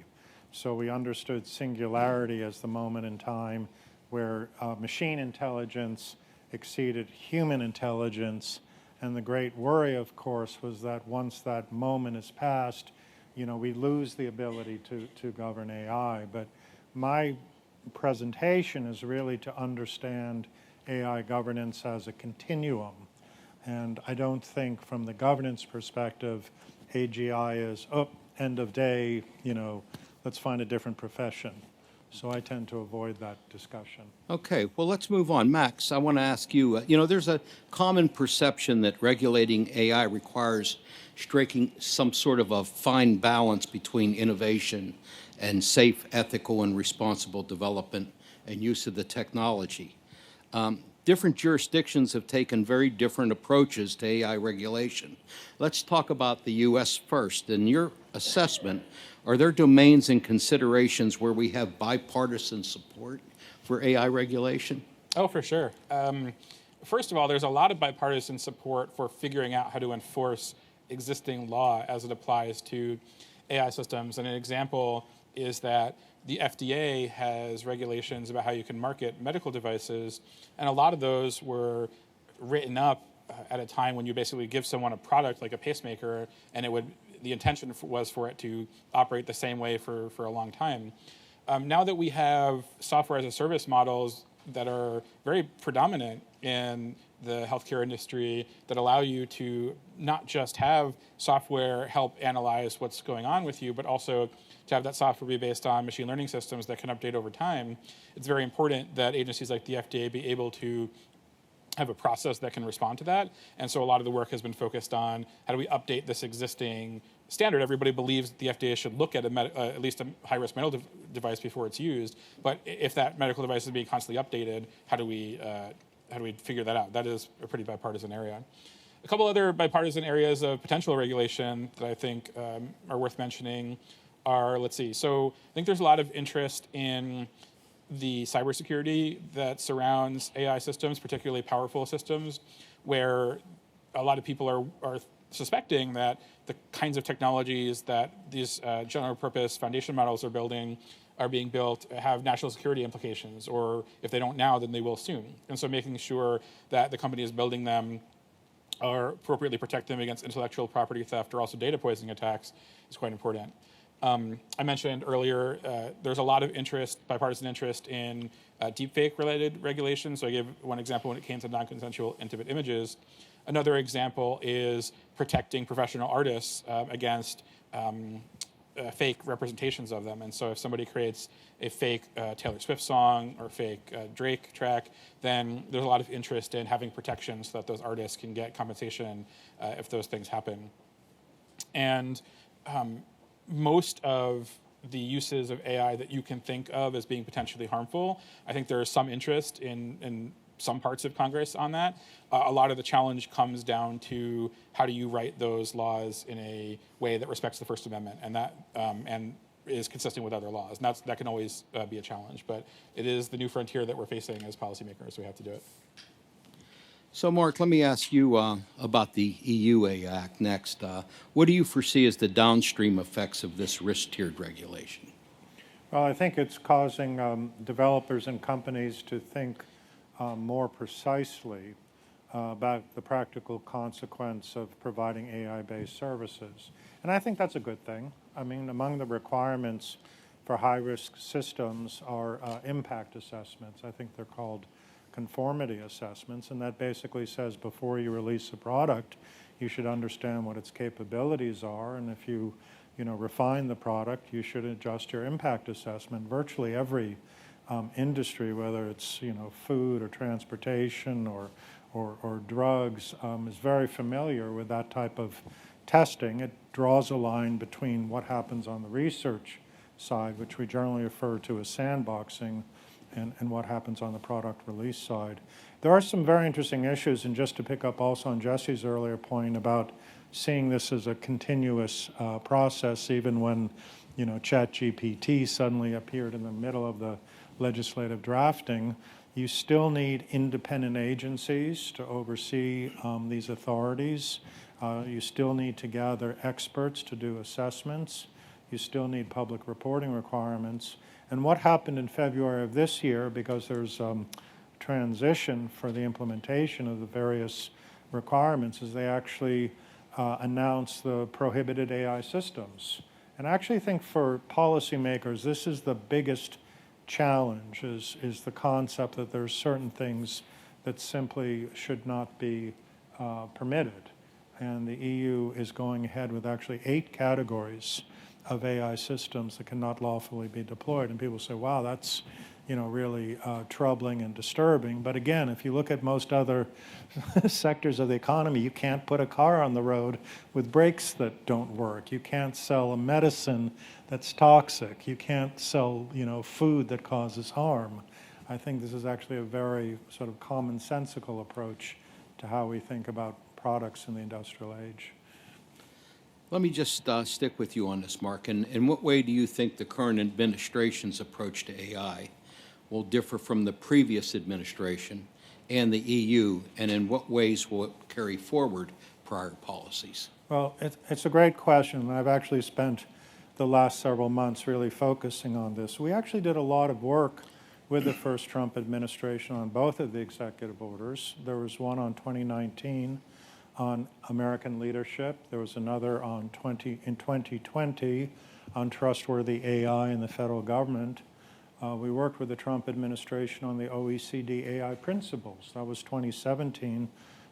So we understood singularity as the moment in time where machine intelligence exceeded human intelligence. And the great worry, of course, was that once that moment is passed, we lose the ability to govern AI. But my presentation is really to understand AI governance as a continuum. And I don't think from the governance perspective, AGI is, end of day, let's find a different profession. So I tend to avoid that discussion. Okay, well, let's move on. Max, I want to ask you, there's a common perception that regulating AI requires striking some sort of a fine balance between innovation and safe, ethical, and responsible development and use of the technology. Different jurisdictions have taken very different approaches to AI regulation. Let's talk about the U.S. first. In your assessment, are there domains and considerations where we have bipartisan support for AI regulation? Oh, for sure. First of all, there's a lot of bipartisan support for figuring out how to enforce existing law as it applies to AI systems. And an example is that the FDA has regulations about how you can market medical devices, and a lot of those were written up at a time when you basically give someone a product like a pacemaker, and the intention was for it to operate the same way for a long time. Now that we have software as a service models that are very predominant in the healthcare industry that allow you to not just have software help analyze what's going on with you, but also to have that software be based on machine learning systems that can update over time, it's very important that agencies like the FDA be able to have a process that can respond to that. And so a lot of the work has been focused on how do we update this existing standard. Everybody believes the FDA should look at at least a high-risk medical device before it's used. But if that medical device is being constantly updated, how do we figure that out? That is a pretty bipartisan area. A couple other bipartisan areas of potential regulation that I think are worth mentioning are, let's see, so I think there's a lot of interest in the cybersecurity that surrounds AI systems, particularly powerful systems, where a lot of people are suspecting that the kinds of technologies that these general purpose foundation models are being built have national security implications, or if they don't now, then they will soon. And so making sure that the companies building them are appropriately protect them against intellectual property theft or also data poisoning attacks is quite important. I mentioned earlier, there's a lot of bipartisan interest in deepfake-related regulations. So I gave one example when it came to non-consensual intimate images. Another example is protecting professional artists against fake representations of them. And so if somebody creates a fake Taylor Swift song or fake Drake track, then there's a lot of interest in having protections so that those artists can get compensation if those things happen. And most of the uses of AI that you can think of as being potentially harmful, I think there is some interest in some parts of Congress on that. A lot of the challenge comes down to how do you write those laws in a way that respects the First Amendment and is consistent with other laws. And that can always be a challenge, but it is the new frontier that we're facing as policymakers, so we have to do it. So, Marc, let me ask you about the EU AI Act next. What do you foresee as the downstream effects of this risk-tiered regulation? Well, I think it's causing developers and companies to think more precisely about the practical consequence of providing AI-based services. And I think that's a good thing. I mean, among the requirements for high-risk systems are impact assessments. I think they're called conformity assessments, and that basically says before you release a product, you should understand what its capabilities are, and if you refine the product, you should adjust your impact assessment. Virtually every industry, whether it's food or transportation or drugs, is very familiar with that type of testing. It draws a line between what happens on the research side, which we generally refer to as sandboxing, and what happens on the product release side. There are some very interesting issues, and just to pick up also on Jesse's earlier point about seeing this as a continuous process, even when ChatGPT suddenly appeared in the middle of the legislative drafting, you still need independent agencies to oversee these authorities. You still need to gather experts to do assessments. You still need public reporting requirements. And what happened in February of this year, because there's transition for the implementation of the various requirements, is they actually announced the prohibited AI systems. And I actually think for policymakers, this is the biggest challenge, is the concept that there's certain things that simply should not be permitted. And the EU is going ahead with actually 8 categories of AI systems that cannot lawfully be deployed. And people say, wow, that's really troubling and disturbing. But again, if you look at most other sectors of the economy, you can't put a car on the road with brakes that don't work. You can't sell a medicine that's toxic. You can't sell, food that causes harm. I think this is actually a very sort of commonsensical approach to how we think about products in the industrial age. Let me just stick with you on this, Mark. In what way do you think the current administration's approach to AI will differ from the previous administration and the EU, and in what ways will it carry forward prior policies? Well, it's a great question, and I've actually spent the last several months really focusing on this. We actually did a lot of work with the first Trump administration on both of the executive orders. There was one on 2019 on American leadership. There was another in 2020 on trustworthy AI in the federal government. We worked with the Trump administration on the OECD AI principles. That was 2017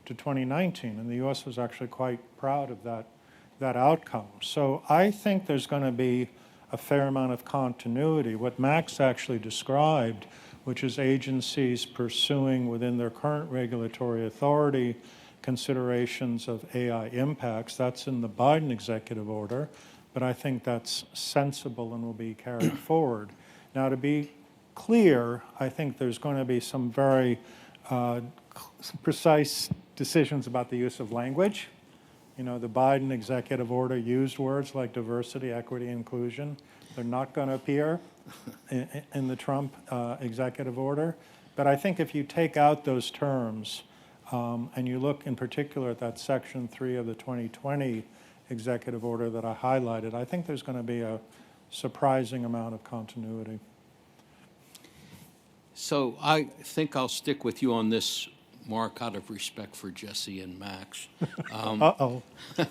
to 2019, and the U.S. was actually quite proud of that outcome. So I think there's going to be a fair amount of continuity. What Max actually described, which is agencies pursuing within their current regulatory authority considerations of AI impacts, that's in the Biden executive order, but I think that's sensible and will be carried forward. Now, to be clear, I think there's going to be some very precise decisions about the use of language. The Biden executive order used words like diversity, equity, inclusion. They're not going to appear in the Trump executive order. But I think if you take out those terms and you look in particular at that Section 3 of the 2020 executive order that I highlighted, I think there's going to be a surprising amount of continuity. So I think I'll stick with you on this, Mark, out of respect for Jesse and Max. Uh-oh. And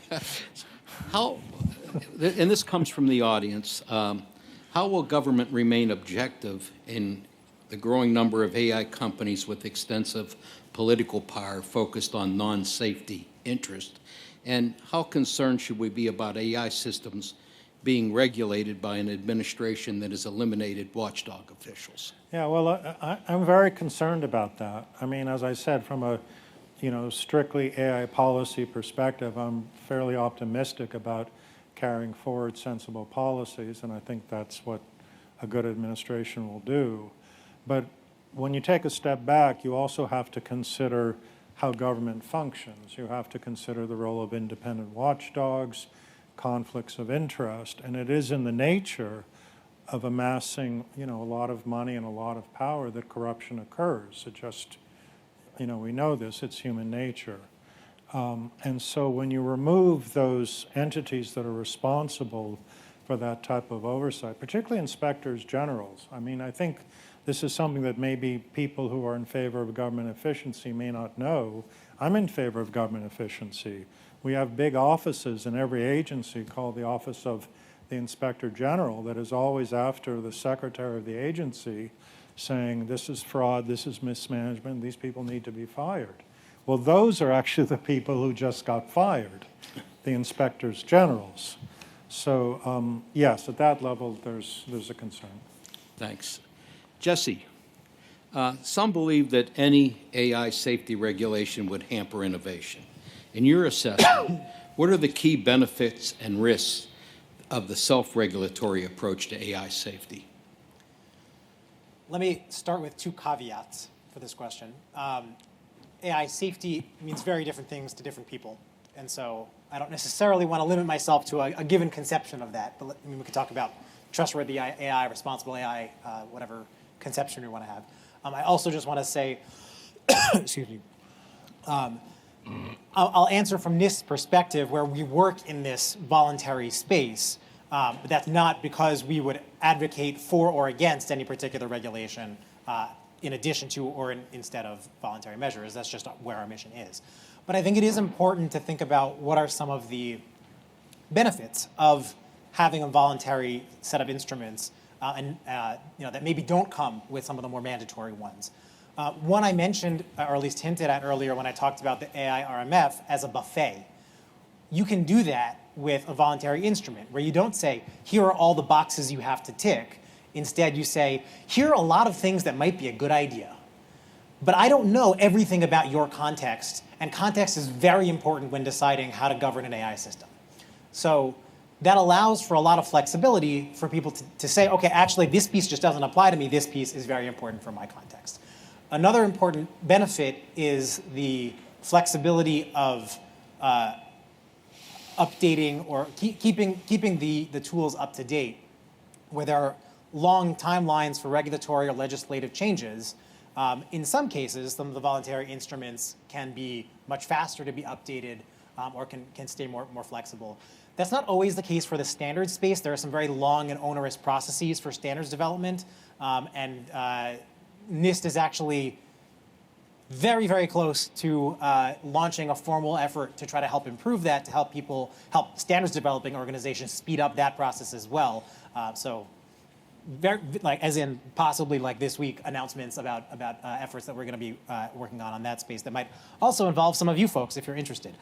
this comes from the audience, how will government remain objective in the growing number of AI companies with extensive political power focused on non-safety interest? And how concerned should we be about AI systems being regulated by an administration that has eliminated watchdog officials? Yeah, well, I'm very concerned about that. I mean, as I said, from a strictly AI policy perspective, I'm fairly optimistic about carrying forward sensible policies, and I think that's what a good administration will do. But when you take a step back, you also have to consider how government functions. You have to consider the role of independent watchdogs, conflicts of interest, and it is in the nature of amassing, a lot of money and a lot of power that corruption occurs. It just, we know this, it's human nature. And so when you remove those entities that are responsible for that type of oversight, particularly inspectors generals, I think this is something that maybe people who are in favor of government efficiency may not know. I'm in favor of government efficiency. We have big offices in every agency called the Office of the Inspector General that is always after the secretary of the agency saying this is fraud, this is mismanagement, these people need to be fired. Well, those are actually the people who just got fired, the inspectors generals. So yes, at that level, there's a concern. Thanks. Jesse, some believe that any AI safety regulation would hamper innovation. In your assessment, what are the key benefits and risks of the self-regulatory approach to AI safety? Let me start with two caveats for this question. AI safety means very different things to different people. And so I don't necessarily want to limit myself to a given conception of that. But we could talk about trustworthy AI, responsible AI, whatever conception we want to have. I also just want to say, excuse me, I'll answer from this perspective where we work in this voluntary space, but that's not because we would advocate for or against any particular regulation in addition to or instead of voluntary measures. That's just where our mission is. But I think it is important to think about what are some of the benefits of having a voluntary set of instruments that maybe don't come with some of the more mandatory ones. One I mentioned, or at least hinted at earlier when I talked about the AI RMF as a buffet. You can do that with a voluntary instrument, where you don't say, here are all the boxes you have to tick. Instead, you say, here are a lot of things that might be a good idea. But I don't know everything about your context, and context is very important when deciding how to govern an AI system. So that allows for a lot of flexibility for people to say, okay, actually, this piece just doesn't apply to me. This piece is very important for my context. Another important benefit is the flexibility of updating or keeping the tools up to date, where there are long timelines for regulatory or legislative changes. In some cases, some of the voluntary instruments can be much faster to be updated or can stay more flexible. That's not always the case for the standards space. There are some very long and onerous processes for standards development, and NIST is actually very, very close to launching a formal effort to try to help improve that, to help standards developing organizations speed up that process as well. So, as in possibly like this week, announcements about efforts that we're going to be working on that space that might also involve some of you folks if you're interested.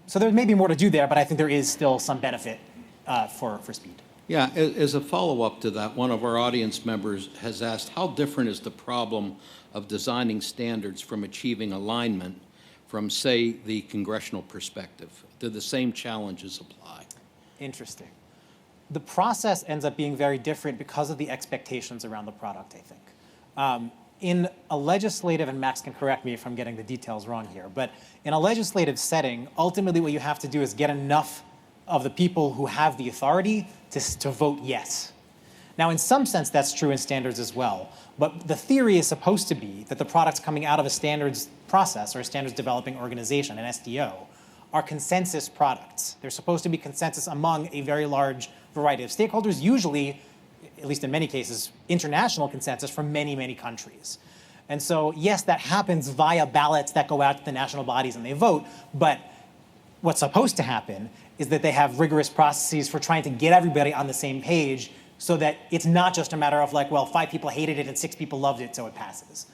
So there may be more to do there, but I think there is still some benefit for speed. Yeah, as a follow-up to that, one of our audience members has asked, how different is the problem of designing standards from achieving alignment from, say, the congressional perspective? Do the same challenges apply? Interesting. The process ends up being very different because of the expectations around the product, I think. In a legislative, and Max can correct me if I'm getting the details wrong here, but in a legislative setting, ultimately what you have to do is get enough of the people who have the authority to vote yes. Now, in some sense, that's true in standards as well, but the theory is supposed to be that the products coming out of a standards process or a standards developing organization, an SDO, are consensus products. They're supposed to be consensus among a very large variety of stakeholders, usually, at least in many cases, international consensus from many, many countries. And so, yes, that happens via ballots that go out to the national bodies and they vote, but what's supposed to happen is that they have rigorous processes for trying to get everybody on the same page so that it's not just a matter of like, well, 5 people hated it and 6 people loved it, so it passes.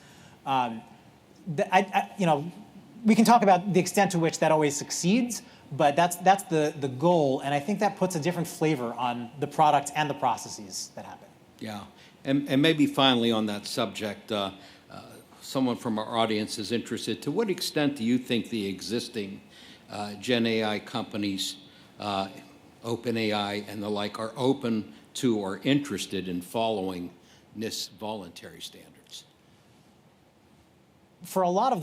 We can talk about the extent to which that always succeeds, but that's the goal, and I think that puts a different flavor on the product and the processes that happen. Yeah, and maybe finally on that subject, someone from our audience is interested. To what extent do you think the existing GenAI companies, OpenAI and the like, are open to or interested in following NIST voluntary standards? For a lot of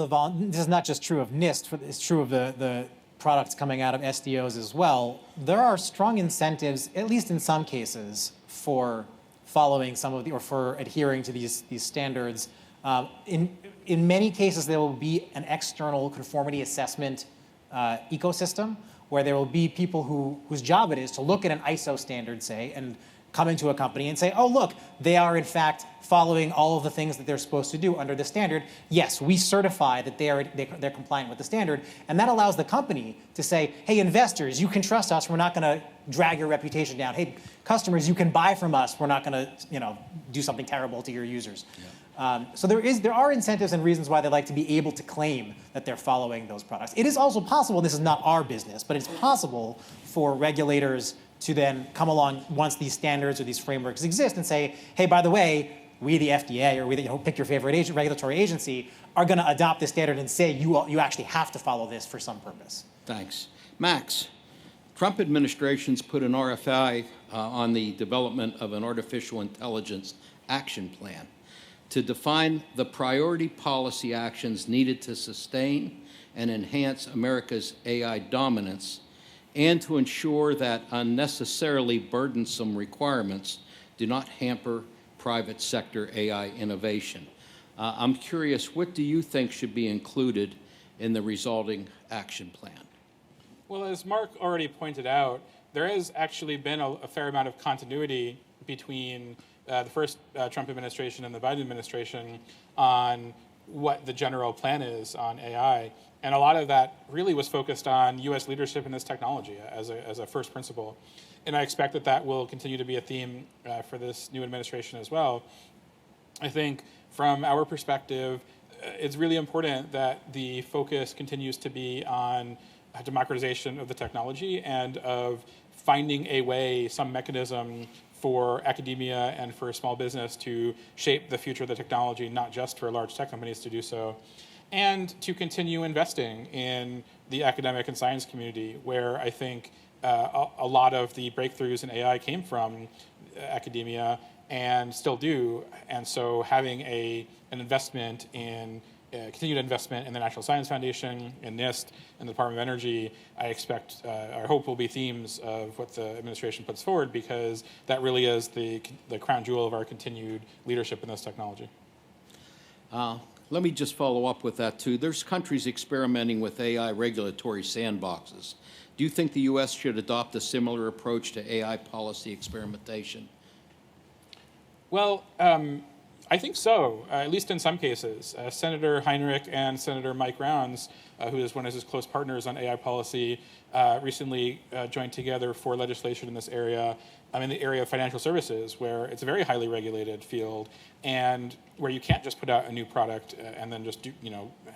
this is not just true of NIST, it's true of the products coming out of SDOs as well. There are strong incentives, at least in some cases, for following some of or for adhering to these standards. In many cases, there will be an external conformity assessment ecosystem where there will be people whose job it is to look at an ISO standard, say, and come into a company and say, oh, look, they are in fact following all of the things that they're supposed to do under the standard. Yes, we certify that they're compliant with the standard. And that allows the company to say, hey, investors, you can trust us. We're not going to drag your reputation down. Hey, customers, you can buy from us. We're not going to do something terrible to your users. Yeah. So there are incentives and reasons why they like to be able to claim that they're following those products. It is also possible, this is not our business, but it's possible for regulators to then come along once these standards or these frameworks exist and say, hey, by the way, we, the FDA, or we, pick your favorite regulatory agency, are going to adopt this standard and say you actually have to follow this for some purpose. Thanks. Max, Trump administration's put an RFI on the development of an artificial intelligence action plan to define the priority policy actions needed to sustain and enhance America's AI dominance and to ensure that unnecessarily burdensome requirements do not hamper private sector AI innovation. I'm curious, what do you think should be included in the resulting action plan? Well, as Marc already pointed out, there has actually been a fair amount of continuity between the first Trump administration and the Biden administration on what the general plan is on AI. And a lot of that really was focused on U.S. leadership in this technology as a first principle. And I expect that will continue to be a theme for this new administration as well. I think from our perspective, it's really important that the focus continues to be on democratization of the technology and of finding a way, some mechanism for academia and for small business to shape the future of the technology, not just for large tech companies to do so, and to continue investing in the academic and science community, where I think a lot of the breakthroughs in AI came from academia and still do. And so having an investment in continued investment in the National Science Foundation, in NIST, and the Department of Energy, I expect, I hope will be themes of what the administration puts forward, because that really is the crown jewel of our continued leadership in this technology. Let me just follow up with that too. There's countries experimenting with AI regulatory sandboxes. Do you think the U.S. should adopt a similar approach to AI policy experimentation? Well, I think so, at least in some cases. Senator Heinrich and Senator Mike Rounds, who is one of his close partners on AI policy, recently joined together for legislation in this area, in the area of financial services, where it's a very highly regulated field, and where you can't just put out a new product and then just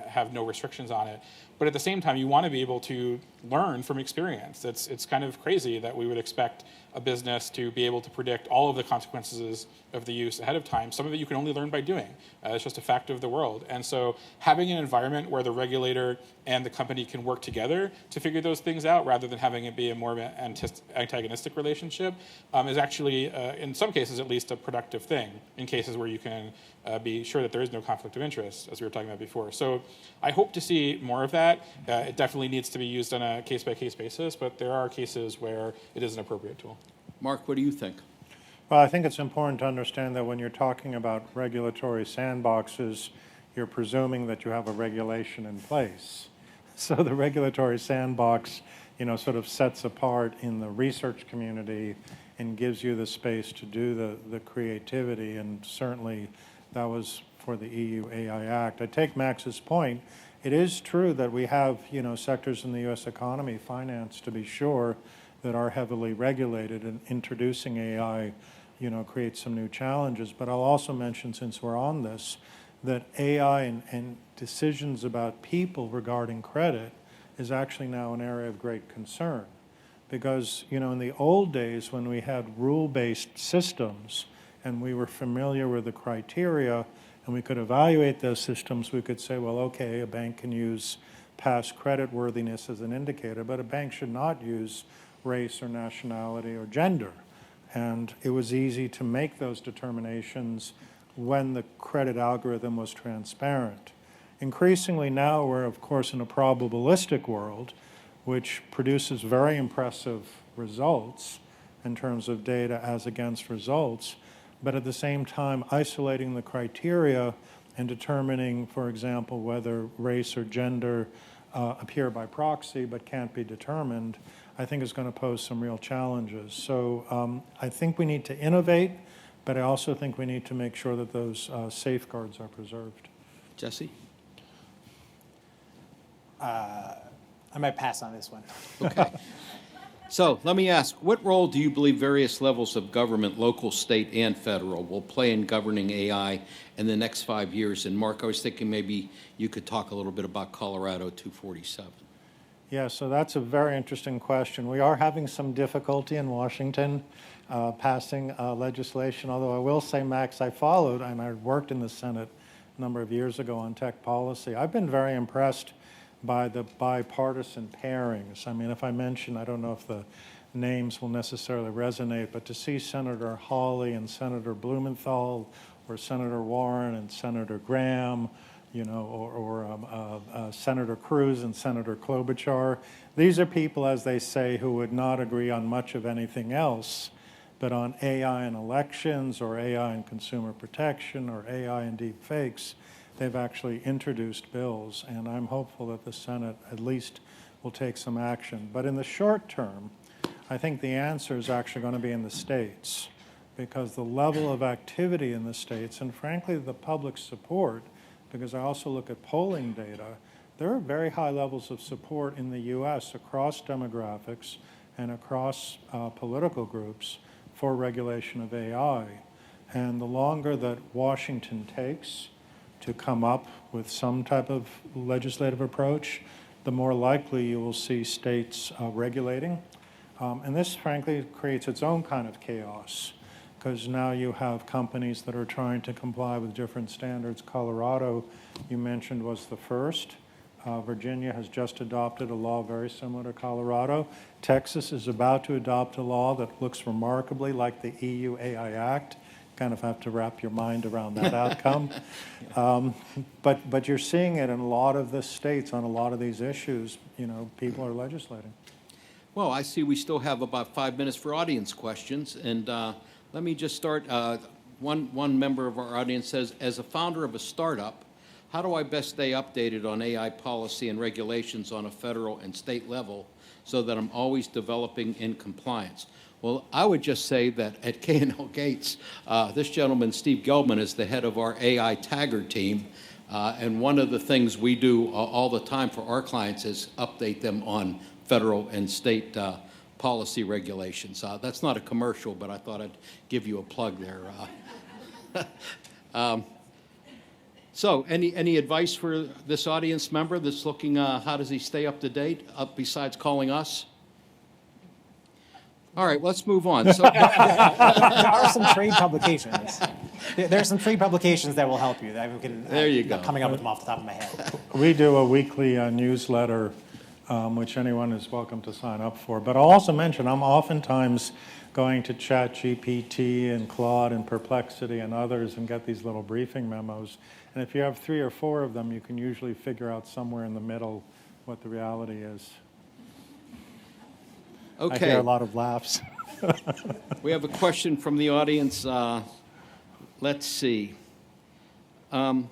have no restrictions on it. But at the same time, you want to be able to learn from experience. It's kind of crazy that we would expect a business to be able to predict all of the consequences of the use ahead of time. Some of it you can only learn by doing. It's just a fact of the world. And so having an environment where the regulator and the company can work together to figure those things out, rather than having it be a more antagonistic relationship, is actually, in some cases at least, a productive thing, in cases where you can be sure that there is no conflict of interest, as we were talking about before. So I hope to see more of that. It definitely needs to be used on a case-by-case basis, but there are cases where it is an appropriate tool. Mark, what do you think? Well, I think it's important to understand that when you're talking about regulatory sandboxes, you're presuming that you have a regulation in place. So the regulatory sandbox, sort of sets apart in the research community and gives you the space to do the creativity, and certainly that was for the EU AI Act. I take Max's point. It is true that we have, sectors in the U.S. economy, finance to be sure, that are heavily regulated, and introducing AI, creates some new challenges. But I'll also mention, since we're on this, that AI and decisions about people regarding credit is actually now an area of great concern. Because, in the old days when we had rule-based systems and we were familiar with the criteria and we could evaluate those systems, we could say, well, okay, a bank can use past credit worthiness as an indicator, but a bank should not use race or nationality or gender. And it was easy to make those determinations when the credit algorithm was transparent. Increasingly now, we're of course in a probabilistic world, which produces very impressive results in terms of data as against results, but at the same time isolating the criteria and determining, for example, whether race or gender appear by proxy but can't be determined, I think is going to pose some real challenges. So I think we need to innovate, but I also think we need to make sure that those safeguards are preserved. Jesse? I might pass on this one. Okay. So let me ask, what role do you believe various levels of government, local, state, and federal, will play in governing AI in the next 5 years? And Mark, I was thinking maybe you could talk a little bit about Colorado 247. Yeah, so that's a very interesting question. We are having some difficulty in Washington passing legislation, although I will say, Max, I followed and I worked in the Senate a number of years ago on tech policy. I've been very impressed by the bipartisan pairings. I mean, if I mention, I don't know if the names will necessarily resonate, but to see Senator Hawley and Senator Blumenthal, or Senator Warren and Senator Graham, or Senator Cruz and Senator Klobuchar. These are people, as they say, who would not agree on much of anything else, but on AI and elections, or AI and consumer protection, or AI and deep fakes, they've actually introduced bills, and I'm hopeful that the Senate at least will take some action. But in the short term, I think the answer is actually going to be in the states, because the level of activity in the states, and frankly the public support, because I also look at polling data, there are very high levels of support in the US across demographics and across political groups for regulation of AI. And the longer that Washington takes to come up with some type of legislative approach, the more likely you will see states regulating. And this, frankly, creates its own kind of chaos, because now you have companies that are trying to comply with different standards. Colorado, you mentioned, was the first. Virginia has just adopted a law very similar to Colorado. Texas is about to adopt a law that looks remarkably like the EU AI Act. Kind of have to wrap your mind around that outcome. But you're seeing it in a lot of the states on a lot of these issues. You know, people are legislating. Well, I see we still have about 5 minutes for audience questions, and let me just start. One member of our audience says, as a founder of a startup, how do I best stay updated on AI policy and regulations on a federal and state level so that I'm always developing in compliance? Well, I would just say that at K&L Gates, this gentleman, Steve Gelman, is the head of our AI Tagger team. And one of the things we do all the time for our clients is update them on federal and state policy regulations. That's not a commercial, but I thought I'd give you a plug there. So any advice for this audience member that's looking, how does he stay up to date, besides calling us? All right, let's move on. So, there are some trade publications. There are some trade publications that will help you. That we can, there you go. Coming up with them off the top of my head. We do a weekly newsletter, which anyone is welcome to sign up for. But I'll also mention I'm oftentimes going to ChatGPT and Claude and Perplexity and others and get these little briefing memos. And if you have 3 or 4 of them, you can usually figure out somewhere in the middle what the reality is. Okay. I hear a lot of laughs. We have a question from the audience. Let's see. The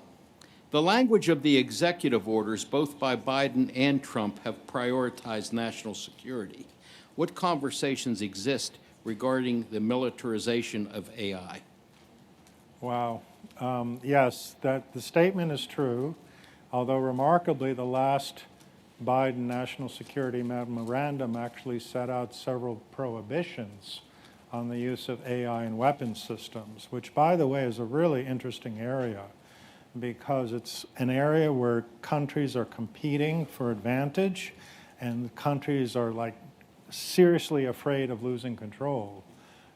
language of the executive orders, both by Biden and Trump, have prioritized national security. What conversations exist regarding the militarization of AI? Wow. Yes, that the statement is true, although remarkably the last Biden national security memorandum actually set out several prohibitions on the use of AI in weapons systems, which, by the way, is a really interesting area because it's an area where countries are competing for advantage and countries are like seriously afraid of losing control.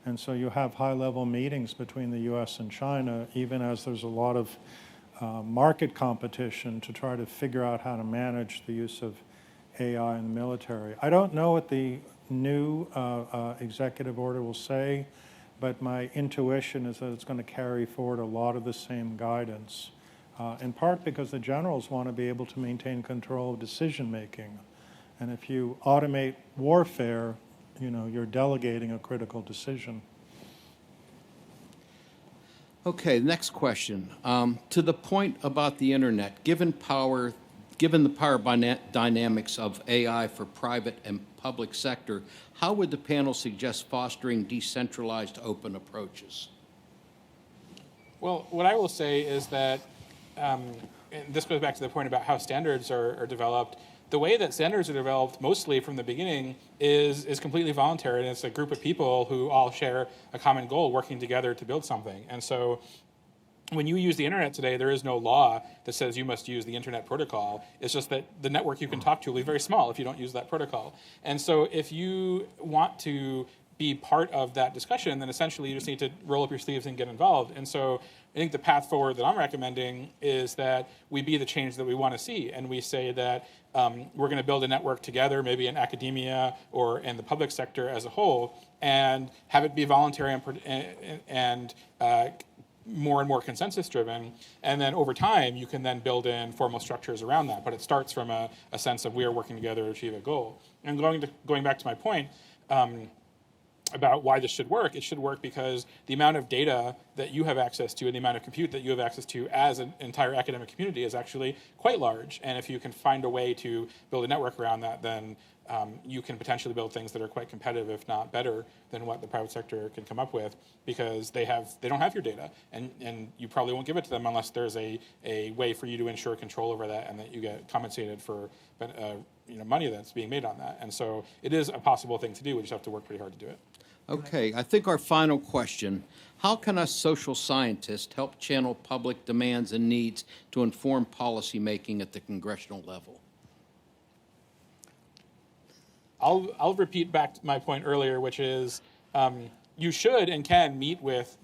And so you have high-level meetings between the US and China, even as there's a lot of market competition to try to figure out how to manage the use of AI in the military. I don't know what the new executive order will say, but my intuition is that it's going to carry forward a lot of the same guidance, in part because the generals want to be able to maintain control of decision-making. And if you automate warfare, you know, you're delegating a critical decision. Okay, next question. To the point about the internet, given the power dynamics of AI for private and public sector, how would the panel suggest fostering decentralized open approaches? Well, what I will say is that, and this goes back to the point about how standards are developed. The way that standards are developed mostly from the beginning is completely voluntary, and it's a group of people who all share a common goal working together to build something. And so when you use the internet today, there is no law that says you must use the internet protocol. It's just that the network you can talk to will be very small if you don't use that protocol. And so if you want to be part of that discussion, then essentially you just need to roll up your sleeves and get involved. And so I think the path forward that I'm recommending is that we be the change that we want to see. And we say that we're going to build a network together, maybe in academia or in the public sector as a whole, and have it be voluntary and more and more consensus driven. And then over time, you can then build in formal structures around that. But it starts from a sense of we are working together to achieve a goal. And going back to my point, about why this should work, it should work because the amount of data that you have access to and the amount of compute that you have access to as an entire academic community is actually quite large. And if you can find a way to build a network around that, then you can potentially build things that are quite competitive, if not better, than what the private sector can come up with, because they don't have your data, and you probably won't give it to them unless there's a way for you to ensure control over that and that you get compensated for money that's being made on that. And so it is a possible thing to do. We just have to work pretty hard to do it. Okay, I think our final question: how can us social scientists help channel public demands and needs to inform policy making at the congressional level? I'll repeat back to my point earlier, which is you should and can meet with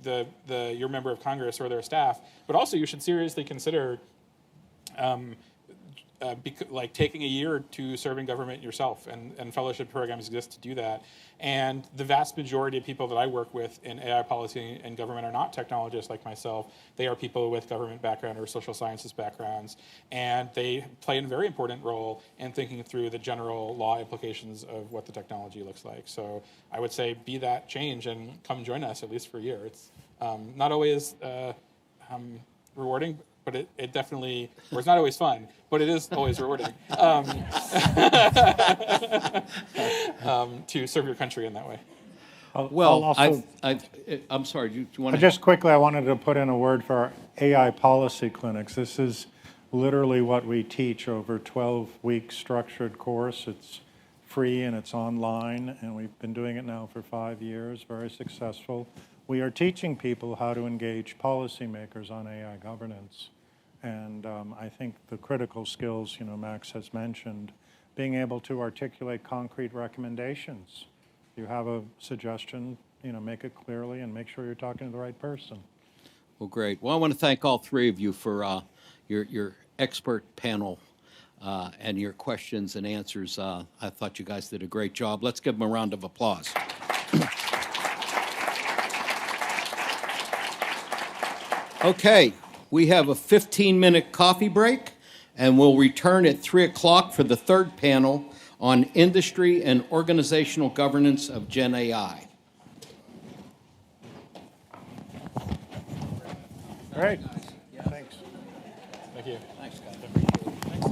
your member of Congress or their staff, but also you should seriously consider like taking a year or two serving government yourself, and fellowship programs exist to do that. And the vast majority of people that I work with in AI policy and government are not technologists like myself. They are people with government background or social sciences backgrounds, and they play a very important role in thinking through the general law implications of what the technology looks like. So I would say be that change and come join us at least for a year. It's not always rewarding, but it definitely, or it's not always fun, but it is always rewarding to serve your country in that way. Well, I'm sorry, do you want to? Just quickly, I wanted to put in a word for our AI policy clinics. This is literally what we teach over 12-week structured course. It's free and it's online, and we've been doing it now for 5 years, very successful. We are teaching people how to engage policymakers on AI governance. And I think the critical skills, Max has mentioned, being able to articulate concrete recommendations. If you have a suggestion, make it clearly and make sure you're talking to the right person. Well, great. Well, I want to thank all three of you for your expert panel and your questions and answers. I thought you guys did a great job. Let's give them a round of applause. Okay, we have a 15-minute coffee break, and we'll return at 3 o'clock for the third panel on industry and organizational governance of GenAI. All right. Thanks. Thank you. Thanks, guys. Thanks.